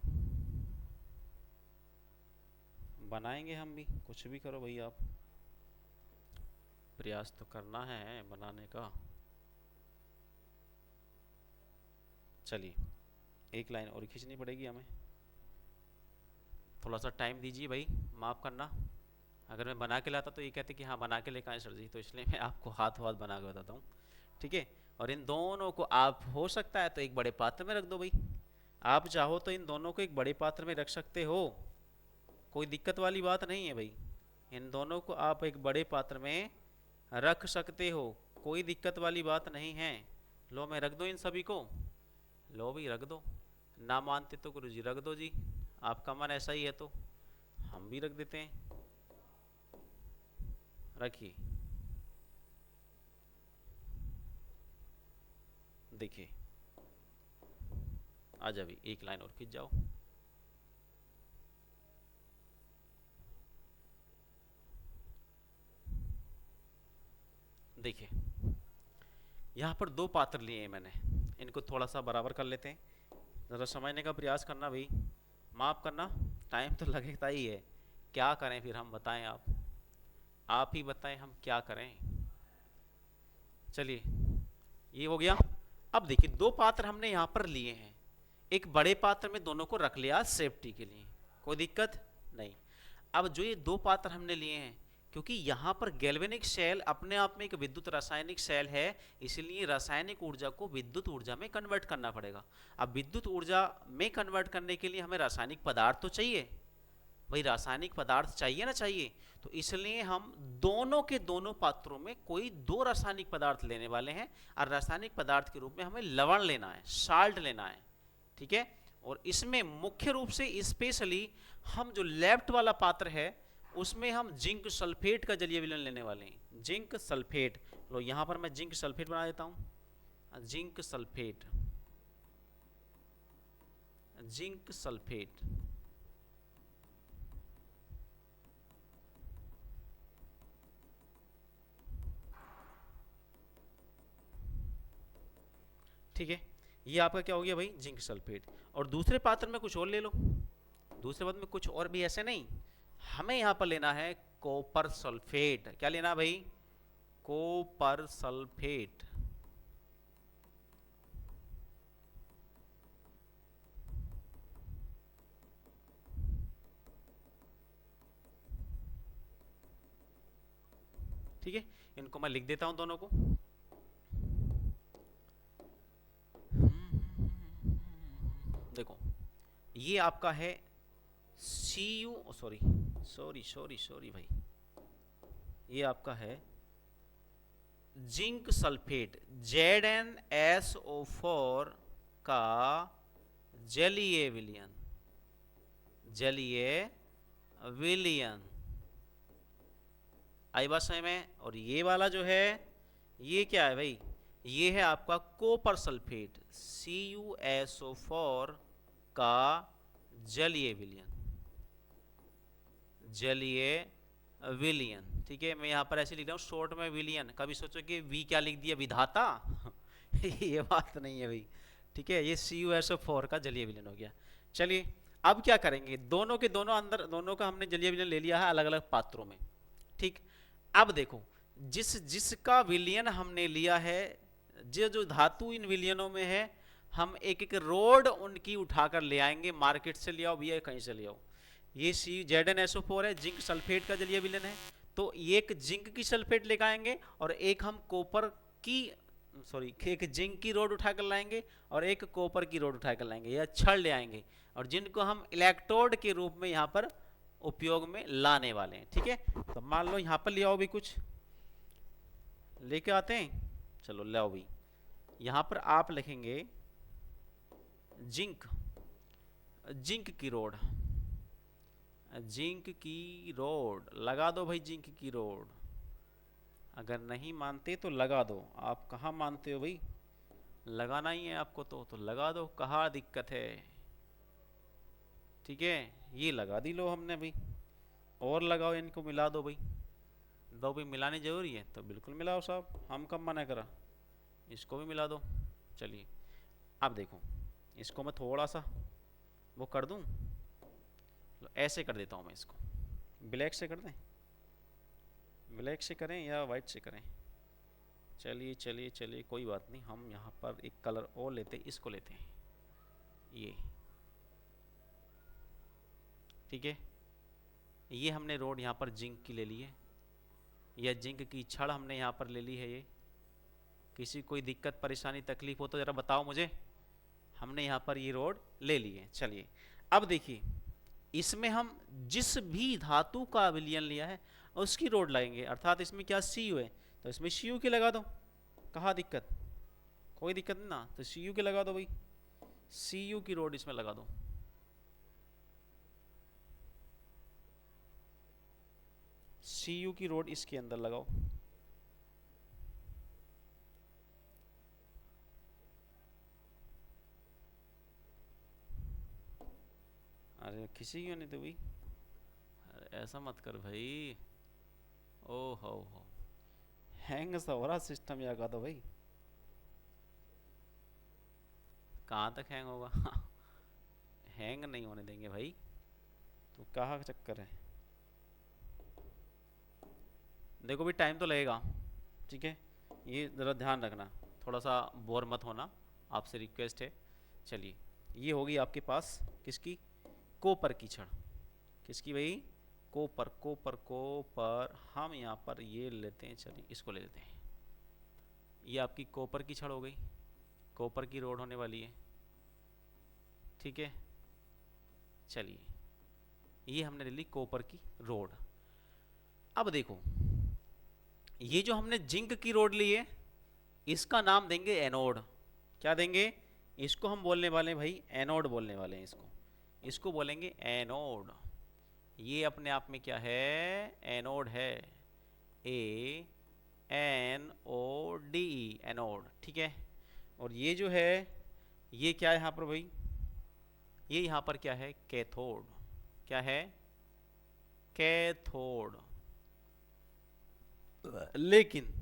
बनाएंगे हम भी, कुछ भी करो भाई, आप प्रयास तो करना है बनाने का। चलिए एक लाइन और खींचनी पड़ेगी हमें, थोड़ा सा टाइम दीजिए भाई, माफ़ करना। अगर मैं बना के लाता तो ये कहते कि हाँ बना के लेकर आए सर जी, तो इसलिए मैं आपको हाथ बना के बताता हूँ, ठीक है। और इन दोनों को आप हो सकता है तो एक बड़े पात्र में रख दो भाई, आप चाहो तो इन दोनों को एक बड़े पात्र में रख सकते हो, कोई दिक्कत वाली बात नहीं है भाई। इन दोनों को आप एक बड़े पात्र में रख सकते हो, कोई दिक्कत वाली बात नहीं है। लो मैं रख दो इन सभी को, लो भी रख दो, ना मानते तो गुरु जी रख दो जी, आपका मन ऐसा ही है तो हम भी रख देते हैं। रखिए, देखिए आज अभी एक लाइन और खींच जाओ। देखिए यहाँ पर दो पात्र लिए हैं मैंने, इनको थोड़ा सा बराबर कर लेते हैं, ज़रा समझने का प्रयास करना भाई, माफ़ करना टाइम तो लगता ही है। क्या करें फिर हम, बताएं आप ही बताएं हम क्या करें। चलिए ये हो गया। अब देखिए दो पात्र हमने यहाँ पर लिए हैं, एक बड़े पात्र में दोनों को रख लिया सेफ्टी के लिए, कोई दिक्कत नहीं। अब जो ये दो पात्र हमने लिए हैं, क्योंकि यहाँ पर गैल्वेनिक सेल अपने आप में एक विद्युत रासायनिक सेल है, इसलिए रासायनिक ऊर्जा को विद्युत ऊर्जा में कन्वर्ट करना पड़ेगा। अब विद्युत ऊर्जा में कन्वर्ट करने के लिए हमें रासायनिक पदार्थ तो चाहिए भाई, रासायनिक पदार्थ चाहिए ना चाहिए, तो इसलिए हम दोनों के दोनों पात्रों में कोई दो रासायनिक पदार्थ लेने वाले हैं, और रासायनिक पदार्थ के रूप में हमें लवण लेना है, साल्ट लेना है, ठीक है। और इसमें मुख्य रूप से स्पेशली हम जो लेफ्ट वाला पात्र है उसमें हम जिंक सल्फेट का जलीय विलयन लेने वाले हैं। जिंक सल्फेट, लो यहां पर मैं जिंक सल्फेट बना देता हूं। Zinc sulphate, zinc sulphate. ठीक है, ये आपका क्या हो गया भाई, जिंक सल्फेट। और दूसरे पात्र में कुछ और ले लो, दूसरे पात्र में कुछ और भी, ऐसे नहीं, हमें यहां पर लेना है कॉपर सल्फेट। क्या लेना है भाई, कॉपर सल्फेट। ठीक है, इनको मैं लिख देता हूं दोनों को। देखो ये आपका है C U, sorry sorry sorry sorry भाई, ये आपका है जिंक सल्फेट ZnSO4 का जलीय विलयन, जलीय विलयन। आई बात समझ में। और ये वाला जो है ये क्या है भाई, ये है आपका कॉपर सल्फेट CuSO4 का जलीय विलयन, जलीय विलयन। ठीक है, मैं यहाँ पर ऐसे लिख रहा हूँ शॉर्ट में विलयन, कभी सोचो कि वी क्या लिख दिया, विधाता ये बात नहीं है भाई। ठीक है, ये CuSO4 का जलीय विलयन हो गया। चलिए अब क्या करेंगे, दोनों के दोनों अंदर, दोनों का हमने जलीय विलयन ले लिया है अलग अलग पात्रों में। ठीक, अब देखो जिसका विलयन हमने लिया है, जो जो धातु इन विलयनों में है, हम एक एक रोड उनकी उठाकर ले आएंगे, मार्केट से ले आओ भैया, कहीं से ले आओ। ये ZnSO4 है, जिंक सल्फेट का जलीय विलयन है, तो एक जिंक की सल्फेट लेकर आएंगे और एक हम कॉपर की, सॉरी एक जिंक की रोड उठाकर लाएंगे और एक कॉपर की रोड उठाकर लाएंगे या छड़ ले आएंगे, और जिनको हम इलेक्ट्रोड के रूप में यहाँ पर उपयोग में लाने वाले हैं। ठीक है, तो मान लो यहाँ पर ले आओ भी, कुछ लेके आते हैं, चलो ले आओ भी। यहाँ पर आप लिखेंगे जिंक, जिंक की रोड, जिंक की रोड लगा दो भाई, जिंक की रोड। अगर नहीं मानते तो लगा दो, आप कहाँ मानते हो भाई, लगाना ही है आपको तो लगा दो, कहाँ दिक्कत है। ठीक है, ये लगा दी लो हमने भाई, और लगाओ, इनको मिला दो भाई, दो भाई, मिलानी जरूरी है तो बिल्कुल मिलाओ साहब, हम कब मना करा, इसको भी मिला दो। चलिए अब देखो, इसको मैं थोड़ा सा वो कर दूं, ऐसे कर देता हूँ मैं इसको, ब्लैक से कर दें, ब्लैक से करें या वाइट से करें, चलिए चलिए चलिए कोई बात नहीं, हम यहाँ पर एक कलर और लेते हैं, इसको लेते हैं ये। ठीक है, ये हमने रोड यहाँ पर जिंक की ले ली है, या जिंक की छड़ हमने यहाँ पर ले ली है। ये किसी कोई दिक्कत परेशानी तकलीफ हो तो ज़रा बताओ मुझे, हमने यहाँ पर ये रोड ले ली है। चलिए अब देखिए, इसमें हम जिस भी धातु का विलयन लिया है उसकी रोड लगाएंगे, अर्थात इसमें क्या Cu है तो इसमें Cu की लगा दो, कहाँ दिक्कत, कोई दिक्कत नहीं ना, तो Cu की लगा दो भाई, Cu की रोड इसमें लगा दो। Cu की रोड इसके अंदर लगाओ, अरे किसी क्यों नहीं तो भाई, अरे ऐसा मत कर भाई, ओ हो हैंग सा हो रहा सिस्टम, या का तो भाई, कहाँ तक हैंग होगा हैंग नहीं होने देंगे भाई, तो कहाँ का चक्कर है। देखो भी टाइम तो लगेगा, ठीक है, ये ज़रा ध्यान रखना, थोड़ा सा बोर मत होना, आपसे रिक्वेस्ट है। चलिए ये होगी आपके पास किसकी, कोपर की छड़, किसकी भाई, कोपर, कोपर कोपर, हम यहाँ पर ये लेते हैं, चलिए इसको ले लेते हैं, ये आपकी कोपर की छड़ हो गई, कोपर की रोड होने वाली है। ठीक है, चलिए ये हमने ले ली कोपर की रोड। अब देखो ये जो हमने जिंक की रोड ली है, इसका नाम देंगे एनोड, क्या देंगे, इसको हम बोलने वाले हैं भाई एनोड बोलने वाले हैं इसको, इसको बोलेंगे एनोड। ये अपने आप में क्या है, एनोड है, A N O D E, anode, ठीक है। और ये जो है ये क्या है यहाँ पर भाई, ये यहाँ पर क्या है, कैथोड। क्या है, कैथोड। लेकिन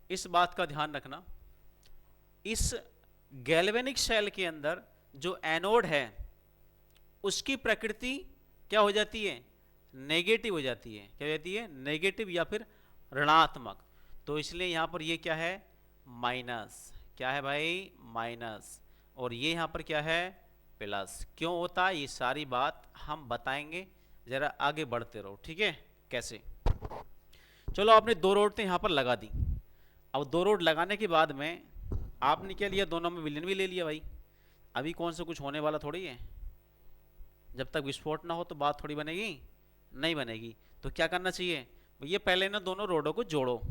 इस बात का ध्यान रखना, इस गैल्वेनिक सेल के अंदर जो एनोड है उसकी प्रकृति क्या हो जाती है, नेगेटिव हो जाती है। क्या हो जाती है, नेगेटिव या फिर ऋणात्मक। तो इसलिए यहां पर ये क्या है, माइनस। क्या है भाई, माइनस। और ये यहां पर क्या है, प्लस। क्यों होता है, ये सारी बात हम बताएंगे, जरा आगे बढ़ते रहो, ठीक है। कैसे, चलो आपने दो रोड तो यहां पर लगा दी। अब दो रोड लगाने के बाद में आपने क्या लिया, दोनों में विलयन भी ले लिया भाई। अभी कौन सा कुछ होने वाला थोड़ी है, जब तक विस्फोट ना हो तो बात थोड़ी बनेगी, नहीं बनेगी। तो क्या करना चाहिए भैया, पहले ना दोनों रोडों को जोड़ो।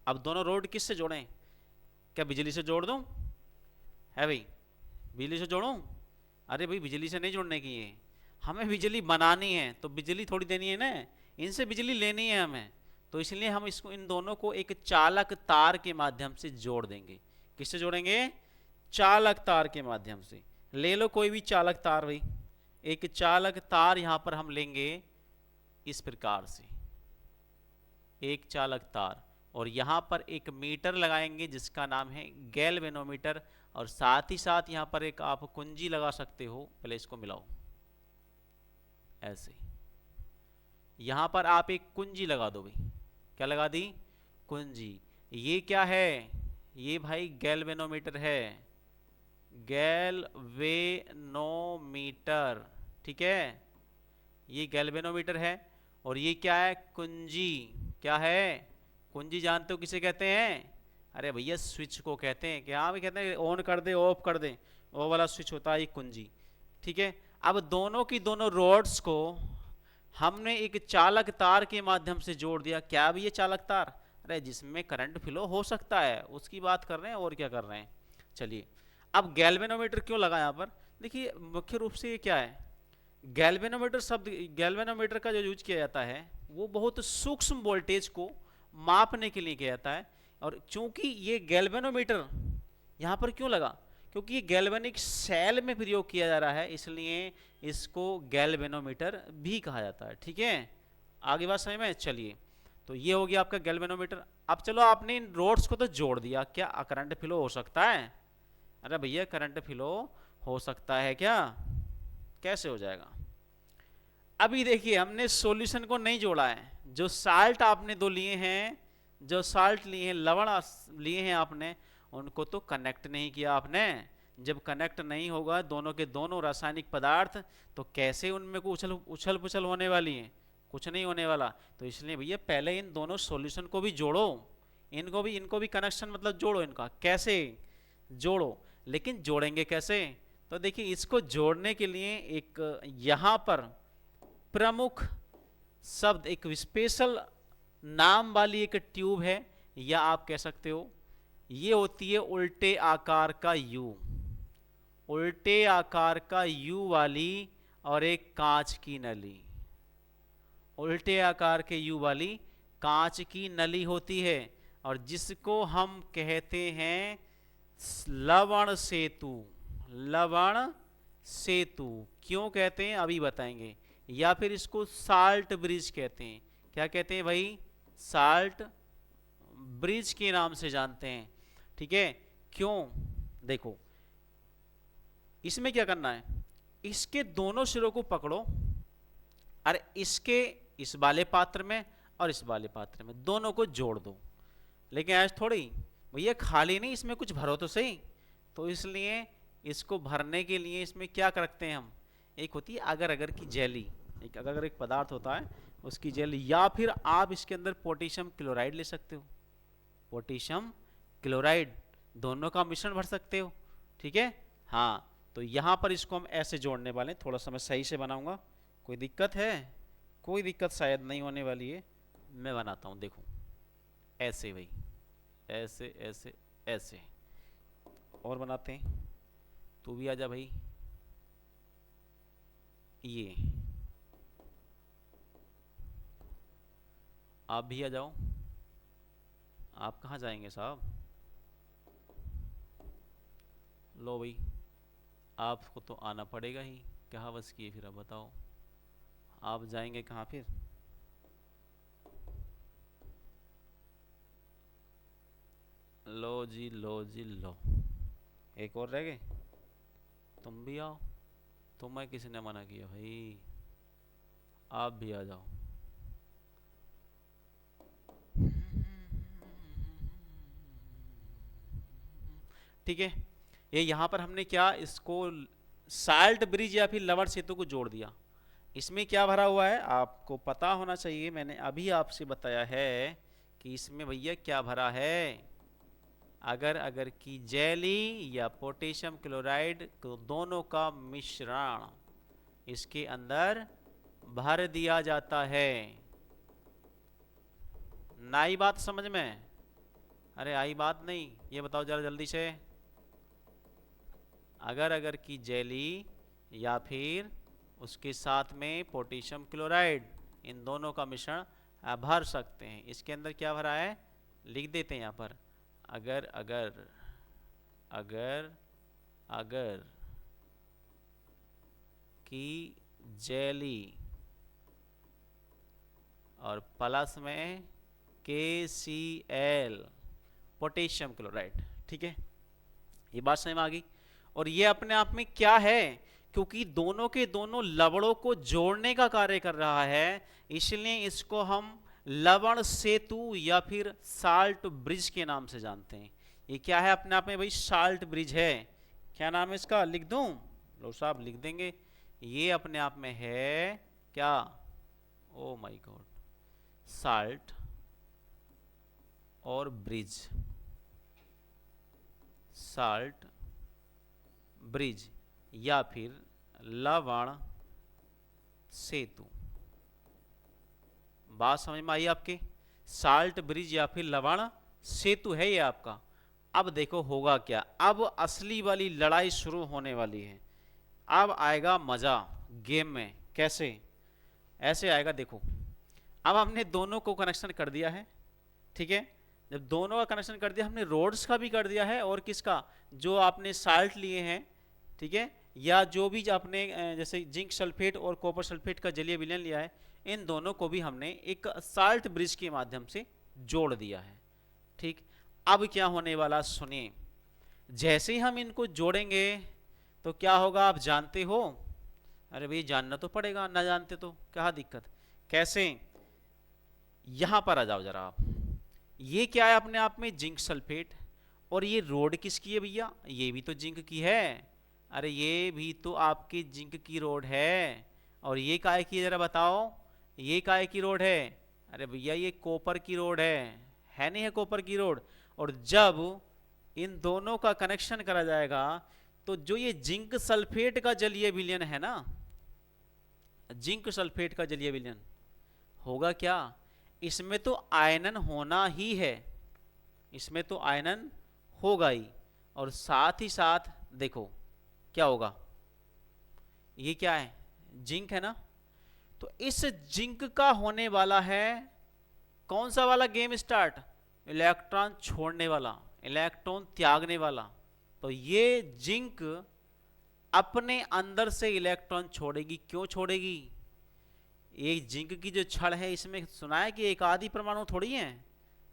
अब दोनों रोड किससे जोड़ें, क्या बिजली से जोड़ दूं, है भाई, बिजली से जोड़ूं? अरे भाई बिजली से नहीं जोड़ने की है, हमें बिजली बनानी है, तो बिजली थोड़ी देनी है ना, इनसे बिजली लेनी है हमें। तो इसलिए हम इसको, इन दोनों को एक चालक तार के माध्यम से जोड़ देंगे। किससे जोड़ेंगे, चालक तार के माध्यम से। ले लो कोई भी चालक तार भाई, एक चालक तार यहां पर हम लेंगे इस प्रकार से, एक चालक तार। और यहां पर एक मीटर लगाएंगे जिसका नाम है गैल्वेनोमीटर। और साथ ही साथ यहां पर एक आप कुंजी लगा सकते हो, पहले इसको मिलाओ ऐसे। यहां पर आप एक कुंजी लगा दो भाई, क्या लगा दी, कुंजी। ये क्या है, ये भाई गैल्वेनोमीटर है, गैल्वेनोमीटर, ठीक है, ये गैल्वेनोमीटर है। और ये क्या है, कुंजी। क्या है, कुंजी जानते हो किसे कहते हैं, अरे भैया स्विच को कहते हैं। क्या भी कहते हैं, ऑन कर दे ऑफ कर दे, वो वाला स्विच होता है ये कुंजी, ठीक है। अब दोनों की दोनों रोड्स को हमने एक चालक तार के माध्यम से जोड़ दिया। क्या भी ये चालक तार, अरे जिसमें करंट फ्लो हो सकता है उसकी बात कर रहे हैं, और क्या कर रहे हैं। चलिए, अब गैल्वेनोमीटर क्यों लगा यहाँ पर, देखिए मुख्य रूप से ये क्या है, गैल्वेनोमीटर शब्द, गैल्वेनोमीटर का जो यूज किया जाता है वो बहुत सूक्ष्म वोल्टेज को मापने के लिए किया जाता है। और चूंकि ये गैल्वेनोमीटर यहाँ पर क्यों लगा, क्योंकि ये गैल्वेनिक सेल में प्रयोग किया जा रहा है, इसलिए इसको गैल्वेनोमीटर भी कहा जाता है, ठीक है। आगे बात समझ में, चलिए। तो ये हो गया आपका गैल्वेनोमीटर। अब चलो आपने इन रोड्स को तो जोड़ दिया, क्या करंट फ्लो हो सकता है, अरे भैया करंट फ्लो हो सकता है क्या, कैसे हो जाएगा। अभी देखिए हमने सॉल्यूशन को नहीं जोड़ा है, जो साल्ट आपने दो लिए हैं, जो साल्ट लिए हैं, लवण लिए हैं आपने, उनको तो कनेक्ट नहीं किया आपने। जब कनेक्ट नहीं होगा दोनों के दोनों रासायनिक पदार्थ, तो कैसे उनमें को उछल पुछल होने वाली है, कुछ नहीं होने वाला। तो इसलिए भैया पहले इन दोनों सॉल्यूशन को भी जोड़ो, इनको भी कनेक्शन मतलब जोड़ो, इनका कैसे जोड़ो। लेकिन जोड़ेंगे कैसे, तो देखिए इसको जोड़ने के लिए एक यहां पर प्रमुख शब्द, एक स्पेशल नाम वाली एक ट्यूब है, या आप कह सकते हो ये होती है उल्टे आकार का यू, उल्टे आकार का यू वाली, और एक कांच की नली, उल्टे आकार के यू वाली कांच की नली होती है, और जिसको हम कहते हैं लवण सेतु। लवण सेतु क्यों कहते हैं अभी बताएंगे, या फिर इसको साल्ट ब्रिज कहते हैं। क्या कहते हैं भाई, साल्ट ब्रिज के नाम से जानते हैं, ठीक है। क्यों, देखो इसमें क्या करना है, इसके दोनों सिरों को पकड़ो, अरे इसके इस वाले पात्र में और इस वाले पात्र में दोनों को जोड़ दो। लेकिन आज थोड़ी भैया खाली नहीं, इसमें कुछ भरो तो सही। तो इसलिए इसको भरने के लिए इसमें क्या रखते हैं हम, एक होती है अगर अगर की जेली, एक अगर एक पदार्थ होता है उसकी जेली, या फिर आप इसके अंदर पोटेशियम क्लोराइड ले सकते हो, पोटेशियम क्लोराइड, दोनों का मिश्रण भर सकते हो, ठीक है। हाँ, तो यहाँ पर इसको हम ऐसे जोड़ने वाले हैं, थोड़ा सा मैं सही से बनाऊंगा। कोई दिक्कत है, कोई दिक्कत शायद नहीं होने वाली है, मैं बनाता हूँ, देखो ऐसे भाई, ऐसे ऐसे ऐसे, और बनाते हैं। तू भी आजा भाई। ये आप भी आ जाओ। आप कहाँ जाएंगे साहब? लो भाई, आपको तो आना पड़ेगा ही, क्या हवस किए फिर अब बताओ, आप जाएंगे कहाँ फिर? लो जी लो जी लो, एक और रह गए, तुम भी आओ। तुम्हें किसी ने मना किया भाई? आप भी आ जाओ। ठीक है, ये यहाँ पर हमने क्या इसको साल्ट ब्रिज या फिर लवर सेतु को जोड़ दिया। इसमें क्या भरा हुआ है आपको पता होना चाहिए, मैंने अभी आपसे बताया है कि इसमें भैया क्या भरा है। अगर अगर की जेली या पोटेशियम क्लोराइड को दोनों का मिश्रण इसके अंदर भर दिया जाता है। ना आई बात समझ में? अरे आई बात नहीं, ये बताओ जरा जल्दी से। अगर अगर की जेली या फिर उसके साथ में पोटेशियम क्लोराइड, इन दोनों का मिश्रण भर सकते हैं। इसके अंदर क्या भरा है लिख देते हैं यहाँ पर। अगर अगर अगर अगर की जेली और प्लस में KCl पोटेशियम क्लोराइड। ठीक है, ये बात समझ में आ गई। और ये अपने आप में क्या है, क्योंकि दोनों के दोनों लवणों को जोड़ने का कार्य कर रहा है, इसलिए इसको हम लवण सेतु या फिर साल्ट ब्रिज के नाम से जानते हैं। ये क्या है अपने आप में भाई? साल्ट ब्रिज है। क्या नाम है इसका? लिख दूं? लो साहब लिख देंगे। ये अपने आप में है क्या? ओ माय गॉड, साल्ट और ब्रिज, साल्ट ब्रिज या फिर लवण सेतु। बात समझ में आई आपके? साल्ट ब्रिज या फिर लवण सेतु है ये आपका। अब देखो होगा क्या, अब असली वाली लड़ाई शुरू होने वाली है। अब आएगा मजा गेम में। कैसे? ऐसे आएगा, देखो अब हमने दोनों को कनेक्शन कर दिया है। ठीक है, जब दोनों का कनेक्शन कर दिया, हमने रोड्स का भी कर दिया है और किसका, जो आपने साल्ट लिए हैं, ठीक है, या जो भी आपने जैसे जिंक सल्फेट और कॉपर सल्फेट का जलीय विलयन लिया है, इन दोनों को भी हमने एक साल्ट ब्रिज के माध्यम से जोड़ दिया है। ठीक, अब क्या होने वाला सुनिए। जैसे ही हम इनको जोड़ेंगे तो क्या होगा आप जानते हो? अरे भाई जानना तो पड़ेगा, ना जानते तो क्या दिक्कत। कैसे? यहां पर आ जाओ जरा आप। ये क्या है अपने आप में? Zinc sulphate. और ये रोड किसकी है भैया? ये भी तो जिंक की है। अरे ये भी तो आपकी जिंक की रोड है। और ये काय की है जरा बताओ? ये काय की रोड है? अरे भैया ये कॉपर की रोड है नहीं है कॉपर की रोड। और जब इन दोनों का कनेक्शन करा जाएगा तो जो ये जिंक सल्फेट का जलीय विलयन है ना, जिंक सल्फेट का जलीय विलयन होगा क्या? इसमें तो आयनन होना ही है, इसमें तो आयनन होगा ही। और साथ ही साथ देखो क्या होगा, ये क्या है? जिंक है ना। तो इस जिंक का होने वाला है कौन सा वाला गेम स्टार्ट? इलेक्ट्रॉन छोड़ने वाला, इलेक्ट्रॉन त्यागने वाला। तो ये जिंक अपने अंदर से इलेक्ट्रॉन छोड़ेगी। क्यों छोड़ेगी? एक जिंक की जो छड़ है, इसमें सुना है कि एक आदि परमाणु थोड़ी है।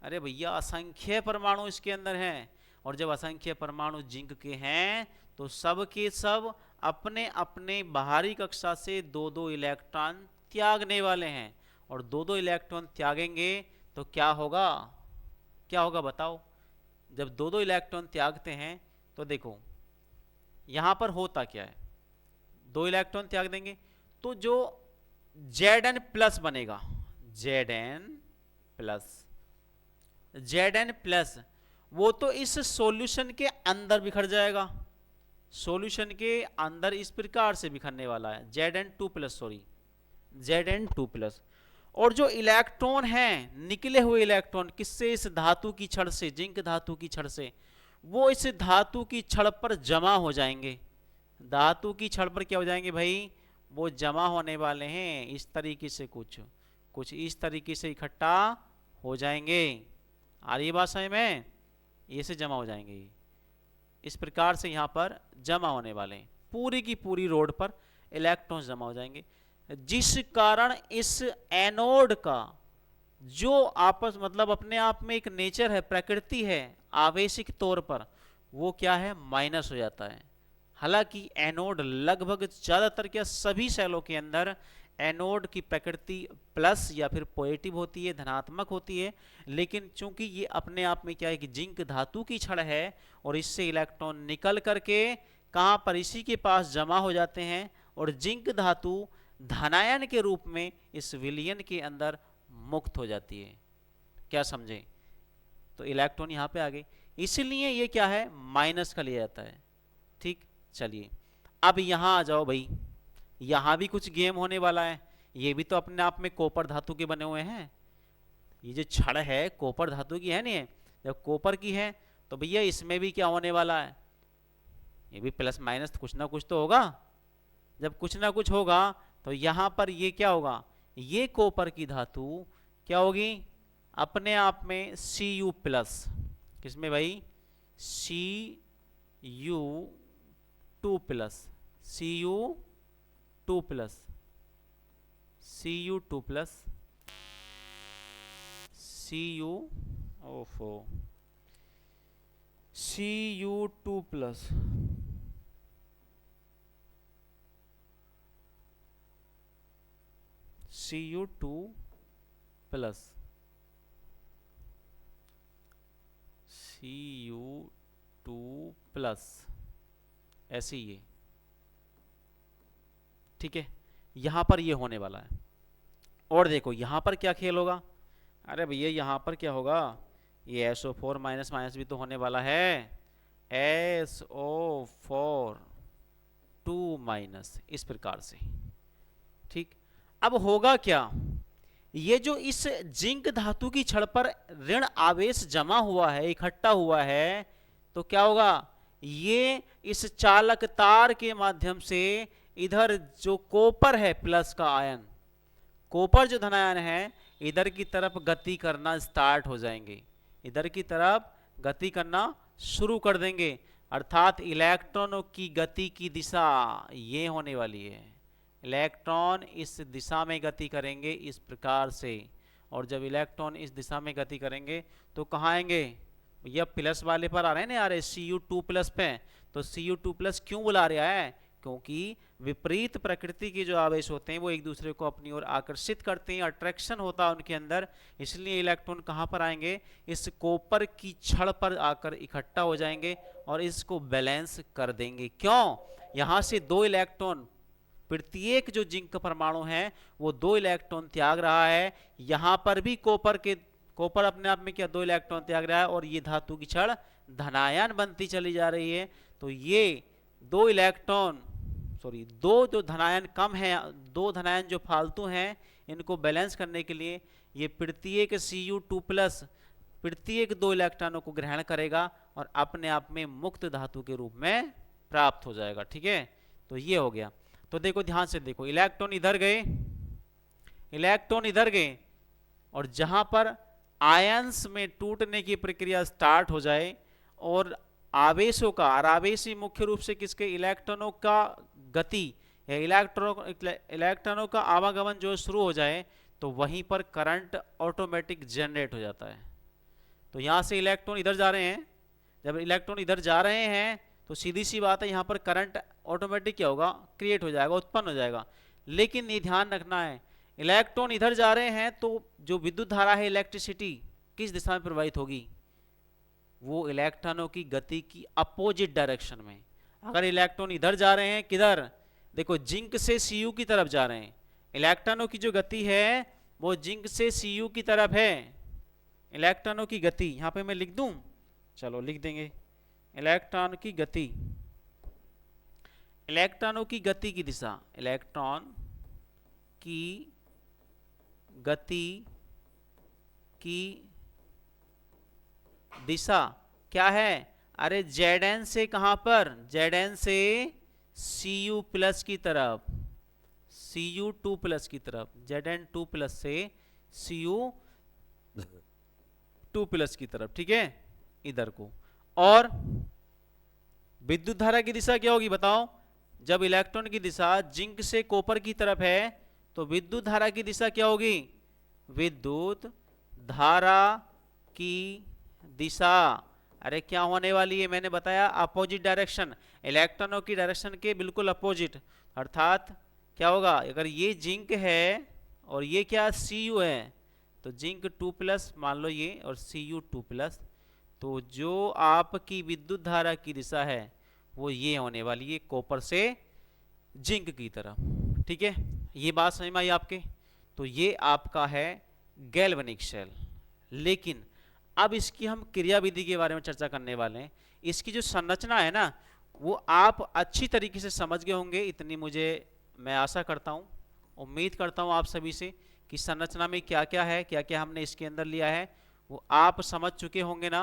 अरे भैया असंख्य परमाणु इसके अंदर हैं। और जब असंख्य परमाणु जिंक के हैं तो सब के सब अपने अपने बाहरी कक्षा से दो दो इलेक्ट्रॉन त्यागने वाले हैं। और दो दो इलेक्ट्रॉन त्यागेंगे तो क्या होगा? क्या होगा बताओ? जब दो दो इलेक्ट्रॉन त्यागते हैं तो देखो यहां पर होता क्या है, दो इलेक्ट्रॉन त्याग देंगे तो जो Zn प्लस बनेगा, Zn प्लस, Zn प्लस वो तो इस सॉल्यूशन के अंदर बिखर जाएगा। सॉल्यूशन के अंदर इस प्रकार से बिखरने वाला है, Zn2 plus, sorry Zn2 plus. और जो इलेक्ट्रॉन हैं, निकले हुए इलेक्ट्रॉन किससे? इस धातु की छड़ से, जिंक धातु की छड़ से, वो इस धातु की छड़ पर जमा हो जाएंगे। धातु की छड़ पर क्या हो जाएंगे भाई, वो जमा होने वाले हैं इस तरीके से, कुछ कुछ इस तरीके से इकट्ठा हो जाएंगे। आ रही है बात समझ में, ये से जमा हो जाएंगे, इस प्रकार से यहाँ पर जमा होने वाले हैं, पूरी की पूरी रोड पर इलेक्ट्रॉन जमा हो जाएंगे, जिस कारण इस एनोड का जो आपस मतलब अपने आप में एक नेचर है, प्रकृति है आवेशिक तौर पर, वो क्या है, माइनस हो जाता है। हालांकि एनोड लगभग ज़्यादातर क्या सभी सेलों के अंदर एनोड की प्रकृति प्लस या फिर पॉजिटिव होती है, धनात्मक होती है, लेकिन चूंकि ये अपने आप में क्या है कि जिंक धातु की छड़ है और इससे इलेक्ट्रॉन निकल करके कहाँ पर, इसी के पास जमा हो जाते हैं और जिंक धातु धनायन के रूप में इस विलयन के अंदर मुक्त हो जाती है। क्या समझे, तो इलेक्ट्रॉन यहाँ पे आ गए, इसलिए ये क्या है, माइनस का लिया जाता है। ठीक, चलिए अब यहाँ आ जाओ भाई, यहाँ भी कुछ गेम होने वाला है। ये भी तो अपने आप में कॉपर धातु के बने हुए हैं, ये जो छड़ है कॉपर धातु की है नहीं है, जब कॉपर की है तो भैया इसमें भी क्या होने वाला है, ये भी प्लस माइनस कुछ ना कुछ तो होगा। जब कुछ ना कुछ होगा तो यहाँ पर ये क्या होगा, ये कॉपर की धातु क्या होगी, अपने आप में Cu प्लस, किसमें भाई, Cu2 plus, Cu2 plus, Cu2 plus, Cu ओफो Cu2 plus, Cu2 plus, Cu2 plus, ऐसे ही है। ठीक है, यहां पर ये होने वाला है। और देखो यहां पर क्या खेल होगा, अरे भैया यहाँ पर क्या होगा, ये SO4 माइनस माइनस भी तो होने वाला है, SO4 2 माइनस, इस प्रकार से। ठीक, अब होगा क्या, ये जो इस जिंक धातु की छड़ पर ऋण आवेश जमा हुआ है, इकट्ठा हुआ है, तो क्या होगा, ये इस चालक तार के माध्यम से इधर जो कॉपर है प्लस का आयन, कॉपर जो धनायन है, इधर की तरफ गति करना स्टार्ट हो जाएंगे, इधर की तरफ गति करना शुरू कर देंगे, अर्थात इलेक्ट्रॉनों की गति की दिशा ये होने वाली है। इलेक्ट्रॉन इस दिशा में गति करेंगे इस प्रकार से, और जब इलेक्ट्रॉन इस दिशा में गति करेंगे तो कहाँ आएंगे, यह प्लस वाले पर आ रहे हैं ना, आ रहे Cu2 प्लस पे, तो Cu2 प्लस क्यों बुला रहा है, क्योंकि विपरीत प्रकृति के जो आवेश होते हैं वो एक दूसरे को अपनी ओर आकर्षित करते हैं, अट्रैक्शन होता है उनके अंदर, इसलिए इलेक्ट्रॉन कहाँ पर आएंगे, इस कॉपर की छड़ पर आकर इकट्ठा हो जाएंगे और इसको बैलेंस कर देंगे। क्यों, यहाँ से 2 इलेक्ट्रॉन, प्रत्येक जो जिंक परमाणु है वो 2 इलेक्ट्रॉन त्याग रहा है, यहाँ पर भी कॉपर अपने आप में क्या 2 इलेक्ट्रॉन त्याग रहा है, और ये धातु की छड़ धनायन बनती चली जा रही है, तो ये 2 इलेक्ट्रॉन दो जो धनायन कम है, 2 धनायन जो फालतू हैं, इनको बैलेंस करने के लिए ये प्रत्येक Cu2 प्लस प्रत्येक 2 इलेक्ट्रॉनों को ग्रहण करेगा और अपने आप में मुक्त धातु के रूप में प्राप्त हो जाएगा। ठीक है, तो ये हो गया। तो देखो ध्यान से देखो, इलेक्ट्रॉन इधर गए, इलेक्ट्रॉन इधर गए, और जहां पर आयंस में टूटने की प्रक्रिया स्टार्ट हो जाए और आवेशों का, और आवेशी मुख्य रूप से किसके, इलेक्ट्रॉनों का गति या इलेक्ट्रॉनों का आवागमन जो शुरू हो जाए, तो वहीं पर करंट ऑटोमेटिक जनरेट हो जाता है। तो यहां से इलेक्ट्रॉन इधर जा रहे हैं, जब इलेक्ट्रॉन इधर जा रहे हैं तो सीधी सी बात है, यहाँ पर करंट ऑटोमेटिक क्या होगा, क्रिएट हो जाएगा, उत्पन्न हो जाएगा। लेकिन ये ध्यान रखना है, इलेक्ट्रॉन इधर जा रहे हैं तो जो विद्युत धारा है, इलेक्ट्रिसिटी किस दिशा में प्रवाहित होगी, वो इलेक्ट्रॉनों की गति की अपोजिट डायरेक्शन में। अगर इलेक्ट्रॉन इधर जा रहे हैं, किधर, देखो जिंक से Cu की तरफ जा रहे हैं, इलेक्ट्रॉनों की जो गति है वो जिंक से Cu की तरफ है। इलेक्ट्रॉनों की गति यहाँ पे मैं लिख दूं, चलो लिख देंगे, इलेक्ट्रॉन की गति, इलेक्ट्रॉनों की गति की दिशा, इलेक्ट्रॉन की गति की दिशा क्या है, अरे Zn से कहां पर, Zn से Cu प्लस की तरफ, Cu2 प्लस की तरफ, Zn2 प्लस से Cu2 प्लस की तरफ, ठीक है, इधर को। और विद्युत धारा की दिशा क्या होगी बताओ? जब इलेक्ट्रॉन की दिशा जिंक से कॉपर की तरफ है तो विद्युत धारा की दिशा क्या होगी? विद्युत धारा की दिशा, अरे क्या होने वाली है? मैंने बताया अपोजिट डायरेक्शन, इलेक्ट्रॉनों की डायरेक्शन के बिल्कुल अपोजिट। अर्थात क्या होगा? अगर ये जिंक है और ये क्या Cu है, तो जिंक 2 प्लस मान लो ये, और Cu2 प्लस, तो जो आपकी विद्युत धारा की दिशा है वो ये होने वाली है, कॉपर से जिंक की तरफ, ठीक है। ये बात समझ में आई आपके? तो ये आपका है गैल्वेनिक शेल। लेकिन अब इसकी हम क्रियाविधि के बारे में चर्चा करने वाले हैं। इसकी जो संरचना है ना, वो आप अच्छी तरीके से समझ गए होंगे, इतनी मुझे मैं आशा करता हूँ, उम्मीद करता हूँ आप सभी से कि संरचना में क्या क्या है, क्या क्या हमने इसके अंदर लिया है, वो आप समझ चुके होंगे ना।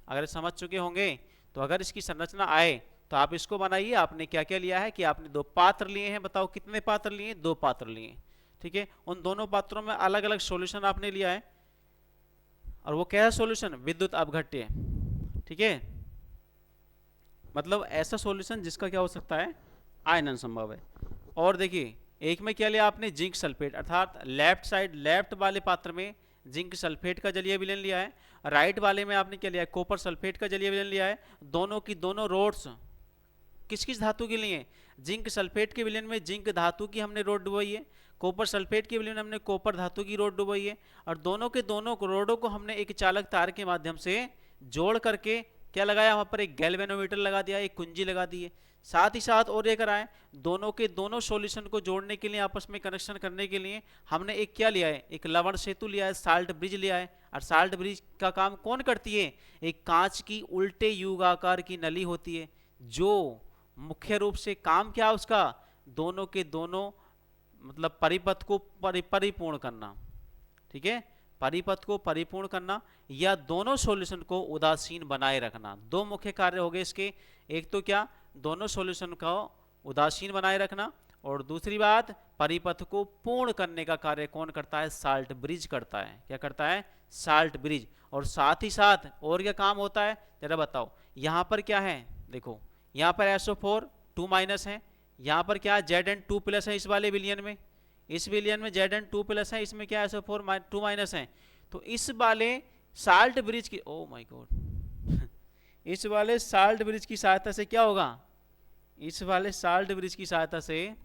अगर समझ चुके होंगे तो अगर इसकी संरचना आए तो आप इसको बनाइए। आपने क्या क्या लिया है कि आपने 2 पात्र लिए हैं, बताओ कितने पात्र लिए? 2 पात्र लिए, ठीक है। उन दोनों पात्रों में अलग अलग सॉल्यूशन आपने लिया है, और वो क्या है सॉल्यूशन? विद्युत अपघट्य, ठीक है। मतलब ऐसा सॉल्यूशन जिसका क्या हो सकता है? आयनन संभव है। और देखिए एक में क्या लिया आपने? जिंक सल्फेट, अर्थात लेफ्ट साइड, लेफ्ट वाले पात्र में जिंक सल्फेट का जलीय विलयन लिया है, राइट वाले में आपने क्या लिया है? कॉपर सल्फेट का जलीय विलयन लिया है। दोनों की दोनों रोड्स किस किस धातु के लिए? जिंक सल्फेट के विलयन में जिंक धातु की हमने रोड डुबोई है, कॉपर सल्फेट के विलयन में हमने कॉपर धातु की रोड डुबोई है, और दोनों के दोनों रोडों को हमने एक चालक तार के माध्यम से जोड़ करके क्या लगाया? वहां पर एक गैल्वेनोमीटर लगा दिया, एक कुंजी लगा दी है। साथ ही साथ और ये कराएं, दोनों के दोनों सॉल्यूशन को जोड़ने के लिए, आपस में कनेक्शन करने के लिए हमने एक क्या लिया है? एक लवण सेतु लिया है, साल्ट ब्रिज लिया है। और साल्ट ब्रिज का काम कौन करती है? एक कांच की उल्टे युगाकार की नली होती है, जो मुख्य रूप से काम क्या है उसका? दोनों के दोनों मतलब परिपथ को परिपूर्ण करना, ठीक है, परिपथ को परिपूर्ण करना, या दोनों सॉल्यूशन को उदासीन बनाए रखना। 2 मुख्य कार्य हो गए इसके। एक तो क्या? दोनों सॉल्यूशन को उदासीन बनाए रखना, और दूसरी बात, परिपथ को पूर्ण करने का कार्य कौन करता है? साल्ट ब्रिज करता है। क्या करता है? Salt bridge. और साथ ही साथ और क्या काम होता है जरा बताओ? यहाँ पर क्या है? देखो यहाँ पर SO4 2 माइनस है, यहाँ पर क्या Zn2 प्लस है, इस वाले विलियन में, इस विलियन में Zn2 प्लस है, इसमें क्या SO4 2 माइनस है। तो इस वाले साल्ट ब्रिज की, ओ माय गॉड इस वाले साल्ट ब्रिज की सहायता से क्या होगा? इस वाले साल्ट ब्रिज की सहायता से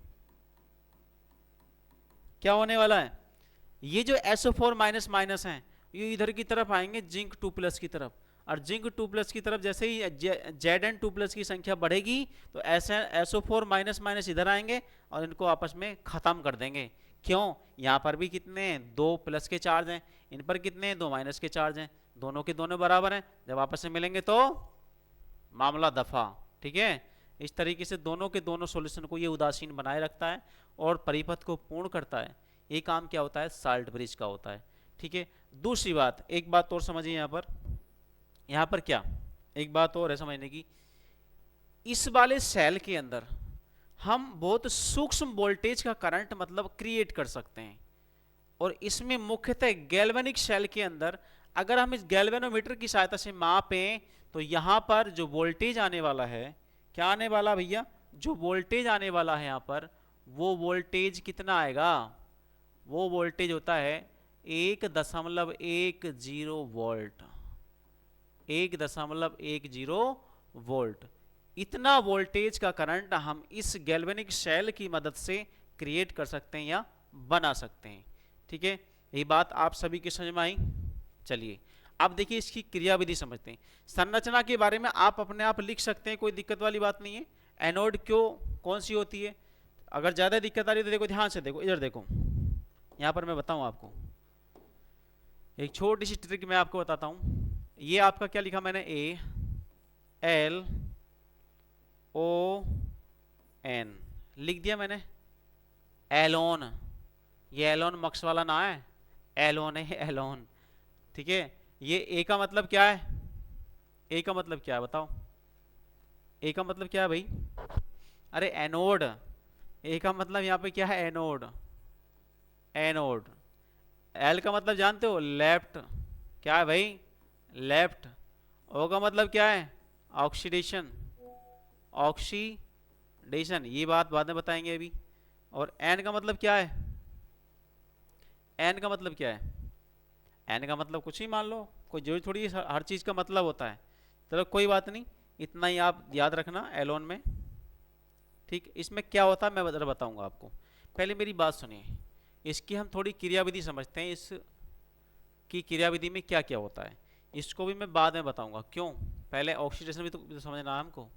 क्या होने वाला है? ये जो SO4 माइनस माइनस है ये इधर की तरफ आएंगे जिंक 2 प्लस की तरफ, और जिंक 2 प्लस की तरफ जैसे ही Zn2 प्लस की संख्या बढ़ेगी तो ऐसे SO4 माइनस माइनस इधर आएंगे और इनको आपस में खत्म कर देंगे। क्यों? यहाँ पर भी कितने हैं? 2 प्लस के चार्ज हैं, इन पर कितने हैं? 2 माइनस के चार्ज हैं, दोनों के दोनों बराबर हैं। जब आपस में मिलेंगे तो मामला दफा, ठीक है। इस तरीके से दोनों के दोनों सॉल्यूशन को ये उदासीन बनाए रखता है और परिपथ को पूर्ण करता है। ये काम क्या होता है? साल्ट ब्रिज का होता है, ठीक है। दूसरी बात, एक बात और समझिए यहाँ पर क्या एक बात और है समझने की। इस वाले सेल के अंदर हम बहुत सूक्ष्म वोल्टेज का करंट मतलब क्रिएट कर सकते हैं, और इसमें मुख्यतः गैल्वेनिक सेल के अंदर अगर हम इस गैल्वेनोमीटर की सहायता से मापें तो यहाँ पर जो वोल्टेज आने वाला है, क्या आने वाला भैया? जो वोल्टेज आने वाला है यहाँ पर, वो वोल्टेज कितना आएगा? वो वोल्टेज होता है 1.10 वोल्ट, 1.10 वोल्ट। इतना वोल्टेज का करंट हम इस गैल्वेनिक सेल की मदद से क्रिएट कर सकते हैं या बना सकते हैं, ठीक है। ये बात आप सभी की समझ में आई? चलिए अब देखिए इसकी क्रियाविधि समझते हैं। संरचना के बारे में आप अपने आप लिख सकते हैं, कोई दिक्कत वाली बात नहीं है। एनोड क्यों कौन सी होती है? अगर ज़्यादा दिक्कत आ रही है तो देखो, ध्यान से देखो, इधर देखो, यहाँ पर मैं बताऊँ आपको एक छोटी सी ट्रिक मैं आपको बताता हूँ। ये आपका क्या लिखा मैंने? ALON लिख दिया मैंने, एलोन। ये एलोन मक्स वाला ना है, एलोन है, एलोन, ठीक है। ये ए का मतलब क्या है? ए का मतलब क्या है बताओ? ए का मतलब क्या है भाई? अरे एनोड। ए का मतलब यहाँ पे क्या है? एनोड। एनोड। एल का मतलब जानते हो? लेफ्ट। क्या है भाई? लेफ्ट। ओ का मतलब क्या है? ऑक्सीडेशन। ऑक्सीडेशन, ये बात बाद में बताएंगे अभी। और एन का मतलब क्या है? एन का मतलब क्या है? एन का मतलब कुछ ही मान लो, कोई जरूरी थोड़ी है हर चीज़ का मतलब होता है। चलो कोई बात नहीं, इतना ही आप याद रखना एलोन में। ठीक, इसमें क्या होता है मैं बताऊंगा आपको। पहले मेरी बात सुनिए, इसकी हम थोड़ी क्रियाविधि समझते हैं। इसकी क्रियाविधि में क्या क्या होता है इसको भी मैं बाद में बताऊंगा। क्यों? पहले ऑक्सीडेशन भी तो समझना है हमको।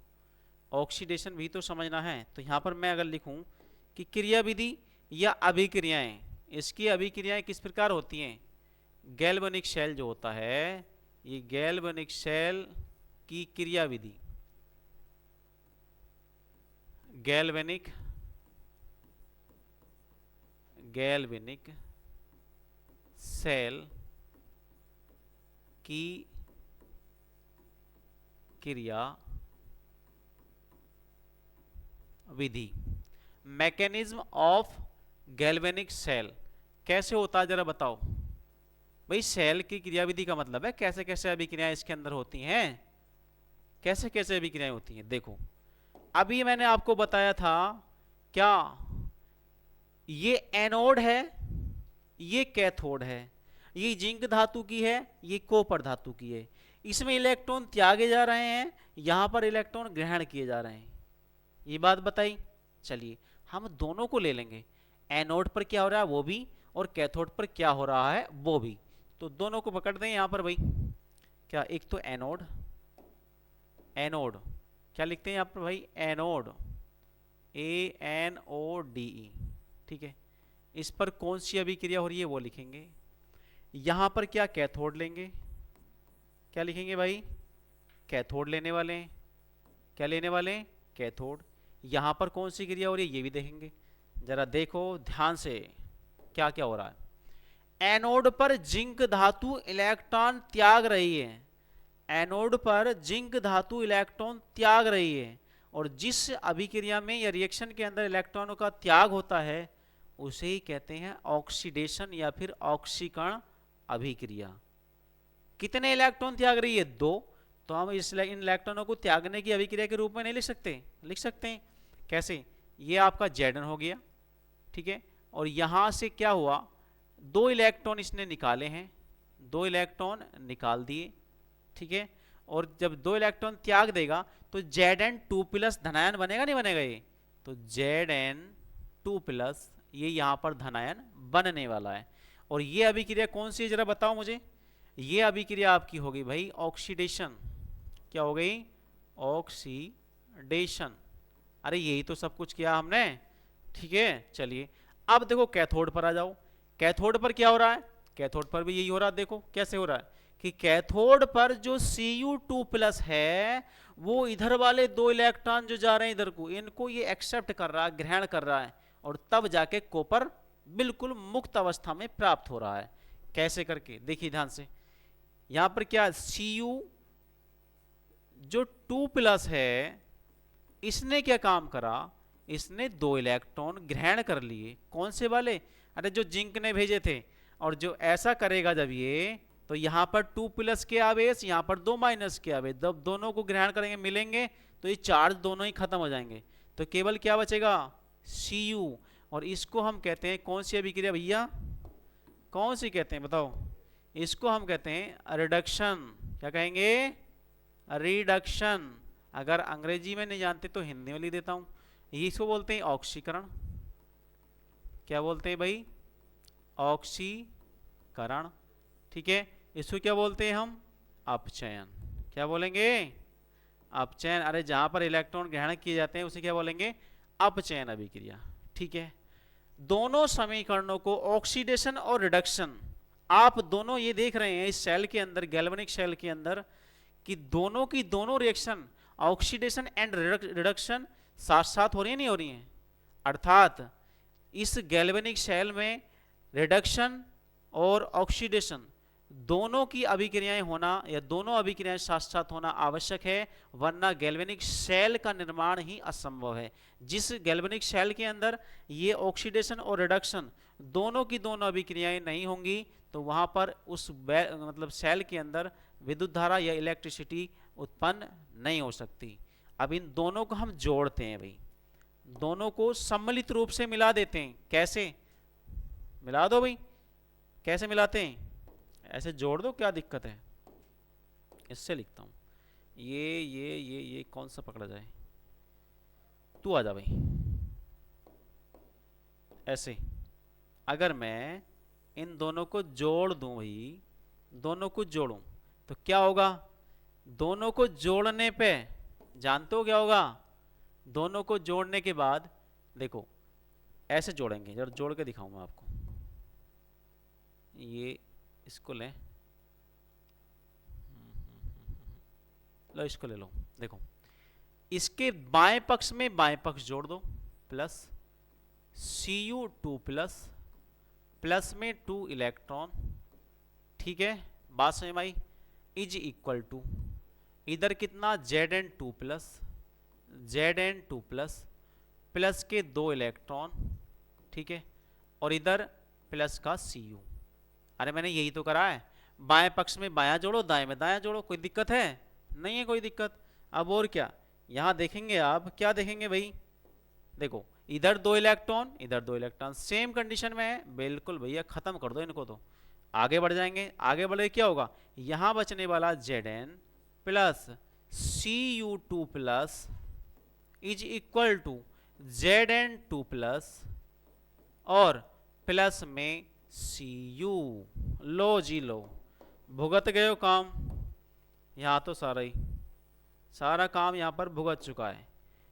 ऑक्सीडेशन भी तो समझना है। तो यहाँ पर मैं अगर लिखूं कि क्रियाविधि या अभिक्रियाएं, इसकी अभिक्रियाएं किस प्रकार होती हैं? गैल्वेनिक शेल जो होता है, ये गैल्वेनिक शेल की क्रियाविधि, गैल्वेनिक गैल्वेनिक सेल की क्रिया विधि, मैकेनिज्म ऑफ गैल्वेनिक सेल कैसे होता है जरा बताओ भाई। सेल की क्रियाविधि का मतलब है कैसे कैसे अभिक्रियाएं इसके अंदर होती हैं, कैसे कैसे अभिक्रियाएं होती हैं। देखो अभी मैंने आपको बताया था क्या, ये एनोड है, ये कैथोड है, ये जिंक धातु की है, ये कॉपर धातु की है। इसमें इलेक्ट्रॉन त्यागे जा रहे हैं, यहां पर इलेक्ट्रॉन ग्रहण किए जा रहे हैं। ये बात बताई। चलिए हम दोनों को ले लेंगे, एनोड पर क्या हो रहा है वो भी, और कैथोड पर क्या हो रहा है वो भी। तो दोनों को पकड़ दें यहां पर भाई। क्या, एक तो एनोड, एनोड क्या लिखते हैं यहां पर भाई? Anode, ANODE। ठीक है, इस पर कौन सी अभिक्रिया हो रही है वो लिखेंगे। यहां पर क्या, कैथोड लेंगे। क्या लिखेंगे भाई? कैथोड लेने वाले हैं। क्या लेने वाले हैं? कैथोड। यहां पर कौन सी क्रिया हो रही है ये भी देखेंगे। जरा देखो ध्यान से क्या क्या हो रहा है। एनोड पर जिंक धातु इलेक्ट्रॉन त्याग रही है, एनोड पर जिंक धातु इलेक्ट्रॉन त्याग रही है। और जिस अभिक्रिया में या रिएक्शन के अंदर इलेक्ट्रॉनों का त्याग होता है उसे ही कहते हैं ऑक्सीडेशन या फिर ऑक्सीकरण अभिक्रिया। कितने इलेक्ट्रॉन त्याग रही है? 2। तो हम इन इलेक्ट्रॉनों को त्यागने की अभिक्रिया के रूप में नहीं लिख सकते? लिख सकते हैं। कैसे? ये आपका Zn हो गया, ठीक है। और यहां से क्या हुआ, 2 इलेक्ट्रॉन इसने निकाले हैं, 2 इलेक्ट्रॉन निकाल दिए, ठीक है। और जब 2 इलेक्ट्रॉन त्याग देगा तो Zn2+ धनायन बनेगा नहीं बनेगा ये? तो Zn2+ ये यहां पर धनायन बनने वाला है। और ये अभिक्रिया कौन सी है जरा बताओ मुझे। ये अभिक्रिया आपकी हो गई भाई ऑक्सीडेशन। क्या हो गई? ऑक्सीडेशन। अरे यही तो सब कुछ किया हमने, ठीक है। चलिए अब देखो कैथोड पर आ जाओ। कैथोड पर क्या हो रहा है? कैथोड पर भी यही हो रहा है। देखो कैसे हो रहा है कि कैथोड पर जो Cu2+ है वो इधर वाले 2 इलेक्ट्रॉन जो जा रहे हैं इधर को, इनको ये एक्सेप्ट कर रहा है, ग्रहण कर रहा है, और तब जाके कॉपर बिल्कुल मुक्त अवस्था में प्राप्त हो रहा है। कैसे करके देखिए ध्यान से। यहां पर क्या, Cu जो 2+ है इसने क्या काम करा, इसने 2 इलेक्ट्रॉन ग्रहण कर लिए। कौन से वाले? अरे जो जिंक ने भेजे थे। और जो ऐसा करेगा जब ये, तो यहां पर 2+ के आवेश, यहां पर 2- के आवेश, जब दोनों को ग्रहण करेंगे मिलेंगे तो ये चार्ज दोनों ही खत्म हो जाएंगे। तो केवल क्या बचेगा? Cu। और इसको हम कहते हैं कौन सी अभिक्रिया भैया? कौन सी कहते हैं बताओ? इसको हम कहते हैं रिडक्शन। क्या कहेंगे? रिडक्शन। अगर अंग्रेजी में नहीं जानते तो हिंदी में लिख देता हूं। इसको बोलते हैं ऑक्सीकरण। क्या बोलते हैं भाई? ऑक्सीकरण, ठीक है। इसको क्या बोलते हैं हम? अपचयन। क्या बोलेंगे? अपचयन। अरे जहां पर इलेक्ट्रॉन ग्रहण किए जाते हैं उसे क्या बोलेंगे? अपचयन अभिक्रिया, ठीक है। दोनों समीकरणों को, ऑक्सीडेशन और रिडक्शन, आप दोनों ये देख रहे हैं इस सेल के अंदर, गैल्वेनिक सेल के अंदर, कि दोनों की दोनों रिएक्शन ऑक्सीडेशन एंड रिडक्शन साथ साथ हो रही है नहीं हो रही हैं। अर्थात इस गैल्वेनिक सेल में रिडक्शन और ऑक्सीडेशन दोनों की अभिक्रियाएं होना या दोनों अभिक्रियाएं साथ साथ होना आवश्यक है, वरना गैल्वेनिक शेल का निर्माण ही असंभव है। जिस गैल्वेनिक शेल के अंदर ये ऑक्सीडेशन और रिडक्शन दोनों की दोनों अभिक्रियाएं नहीं होंगी तो वहां पर उस मतलब शेल के अंदर विद्युत धारा या इलेक्ट्रिसिटी उत्पन्न नहीं हो सकती। अब इन दोनों को हम जोड़ते हैं भाई, दोनों को सम्मिलित रूप से मिला देते हैं। कैसे मिला दो भाई, कैसे मिलाते हैं? ऐसे जोड़ दो, क्या दिक्कत है? इससे लिखता हूं, ये कौन सा पकड़ा जाए? तू आ जा भाई। ऐसे अगर मैं इन दोनों को जोड़ दूं भाई, दोनों को जोड़ूं तो क्या होगा? दोनों को जोड़ने पे जानते हो क्या होगा? दोनों को जोड़ने के बाद देखो ऐसे जोड़ेंगे, जरा जोड़ के दिखाऊंगा आपको। ये इसको लें, लो इसको ले लो। देखो इसके बाएं पक्ष में बाएं पक्ष जोड़ दो, प्लस Cu2 प्लस, प्लस में 2 इलेक्ट्रॉन, ठीक है, बात समझ में आई? इज इक्वल टू इधर कितना Zn2 plus, Zn2 plus, plus के 2 इलेक्ट्रॉन, ठीक है, और इधर प्लस का Cu। अरे मैंने यही तो करा है, बाएं पक्ष में बायां जोड़ो, दाएं में दायां जोड़ो। कोई दिक्कत है? नहीं है कोई दिक्कत। अब और क्या, यहां देखेंगे आप, क्या देखेंगे भाई? देखो इधर 2 इलेक्ट्रॉन, इधर 2 इलेक्ट्रॉन, सेम कंडीशन में है बिल्कुल भैया, खत्म कर दो इनको। तो आगे बढ़ जाएंगे, आगे बढ़े क्या होगा? यहां बचने वाला Zn plus Cu2 plus is equal to Zn2 plus और प्लस में Cu। लो जी लो, भुगत गए हो काम। यहाँ तो सारा काम यहाँ पर भुगत चुका है।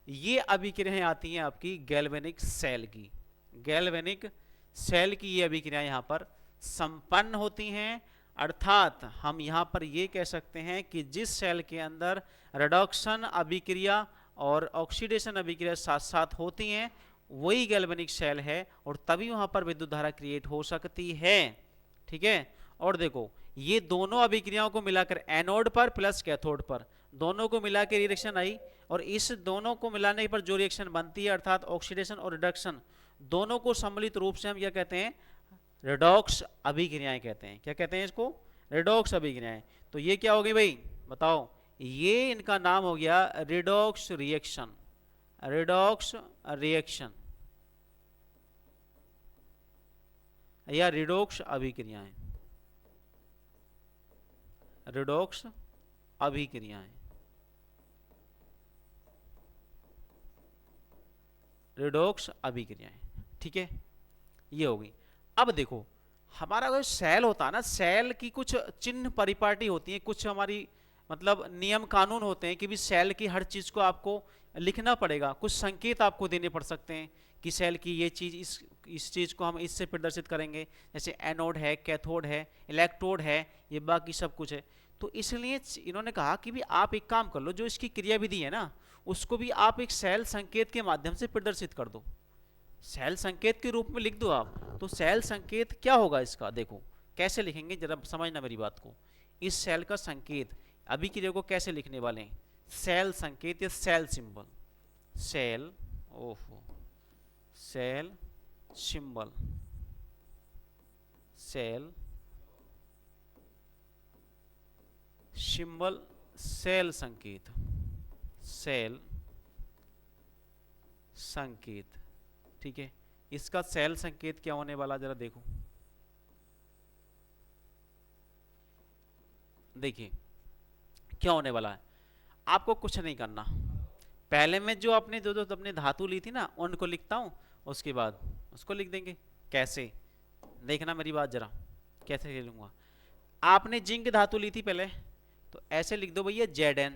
ये अभिक्रियाएं आती हैं आपकी गैल्वेनिक सेल की, गैल्वेनिक सेल की ये अभिक्रियाएं यहाँ पर संपन्न होती हैं। अर्थात हम यहाँ पर ये कह सकते हैं कि जिस सेल के अंदर रिडक्शन अभिक्रिया और ऑक्सीडेशन अभिक्रिया साथ साथ होती हैं वही गैल्वेनिक सेल है, और तभी वहाँ पर विद्युत धारा क्रिएट हो सकती है, ठीक है। और देखो ये दोनों अभिक्रियाओं को मिलाकर एनोड पर प्लस कैथोड पर दोनों को मिलाकर रिएक्शन आई, और इस दोनों को मिलाने पर जो रिएक्शन बनती है अर्थात ऑक्सीडेशन और रिडक्शन दोनों को सम्मिलित रूप से हम क्या कहते हैं? रिडॉक्स अभिक्रियाएं कहते हैं। क्या कहते हैं इसको? रिडॉक्स अभिक्रियाएं। तो ये क्या होगी भाई बताओ? ये इनका नाम हो गया रिडॉक्स रिएक्शन, रिडॉक्स रिएक्शन या रिडॉक्स अभिक्रियाएं, रिडॉक्स अभिक्रियाएं, रिडॉक्स अभिक्रियाएं, ठीक है, ये होगी। अब देखो हमारा जो सेल होता है ना, सेल की कुछ चिन्ह परिपाटी होती है, कुछ हमारी मतलब नियम कानून होते हैं कि भी सेल की हर चीज को आपको लिखना पड़ेगा, कुछ संकेत आपको देने पड़ सकते हैं कि सेल की ये चीज इस चीज को हम इससे प्रदर्शित करेंगे, जैसे एनोड है, कैथोड है, इलेक्ट्रोड है, ये बाकी सब कुछ है। तो इसलिए इन्होंने कहा कि भी आप एक काम कर लो, जो इसकी क्रियाविधि है ना उसको भी आप एक सेल संकेत के माध्यम से प्रदर्शित कर दो, सेल संकेत के रूप में लिख दो आप। तो सेल संकेत क्या होगा इसका? देखो कैसे लिखेंगे जरा समझना मेरी बात को। इस सेल का संकेत अभिक्रिया को कैसे लिखने वाले हैं? सेल संकेत या सेल सिंबल, सेल ओहो cell symbol, cell symbol, cell संकेत, सेल संकेत, ठीक है। इसका सेल संकेत क्या होने वाला जरा देखो, देखिए क्या होने वाला है। आपको कुछ नहीं करना, पहले में जो अपने जो अपने धातु ली थी ना उनको लिखता हूं, उसके बाद उसको लिख देंगे। कैसे देखना मेरी बात जरा, कैसे लिख लूंगा। आपने जिंक धातु ली थी पहले, तो ऐसे लिख दो भैया Zn,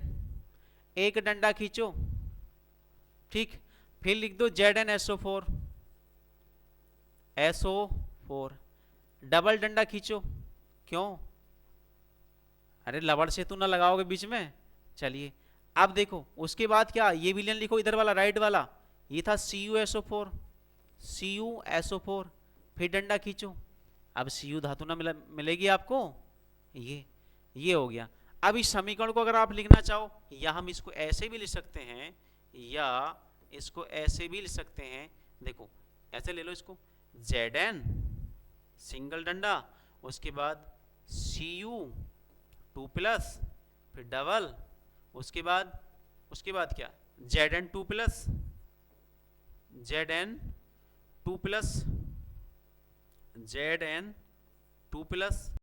एक डंडा खींचो, ठीक, फिर लिख दो ZnSO4, SO4, डबल डंडा खींचो। क्यों? अरे लवड़ से तू ना लगाओगे बीच में। चलिए अब देखो उसके बाद क्या, ये विलयन लिखो इधर वाला राइट वाला, ये था CuSO4, CuSO4, फिर डंडा खींचो। अब Cu धातु ना मिलेगी आपको, ये हो गया। अब इस समीकरण को अगर आप लिखना चाहो, या हम इसको ऐसे भी लिख सकते हैं, या इसको ऐसे भी लिख सकते हैं। देखो ऐसे ले लो इसको, जेड एन सिंगल डंडा, उसके बाद सी यू 2+, फिर डबल, उसके बाद क्या, जेड एन 2+, जेड एन 2+,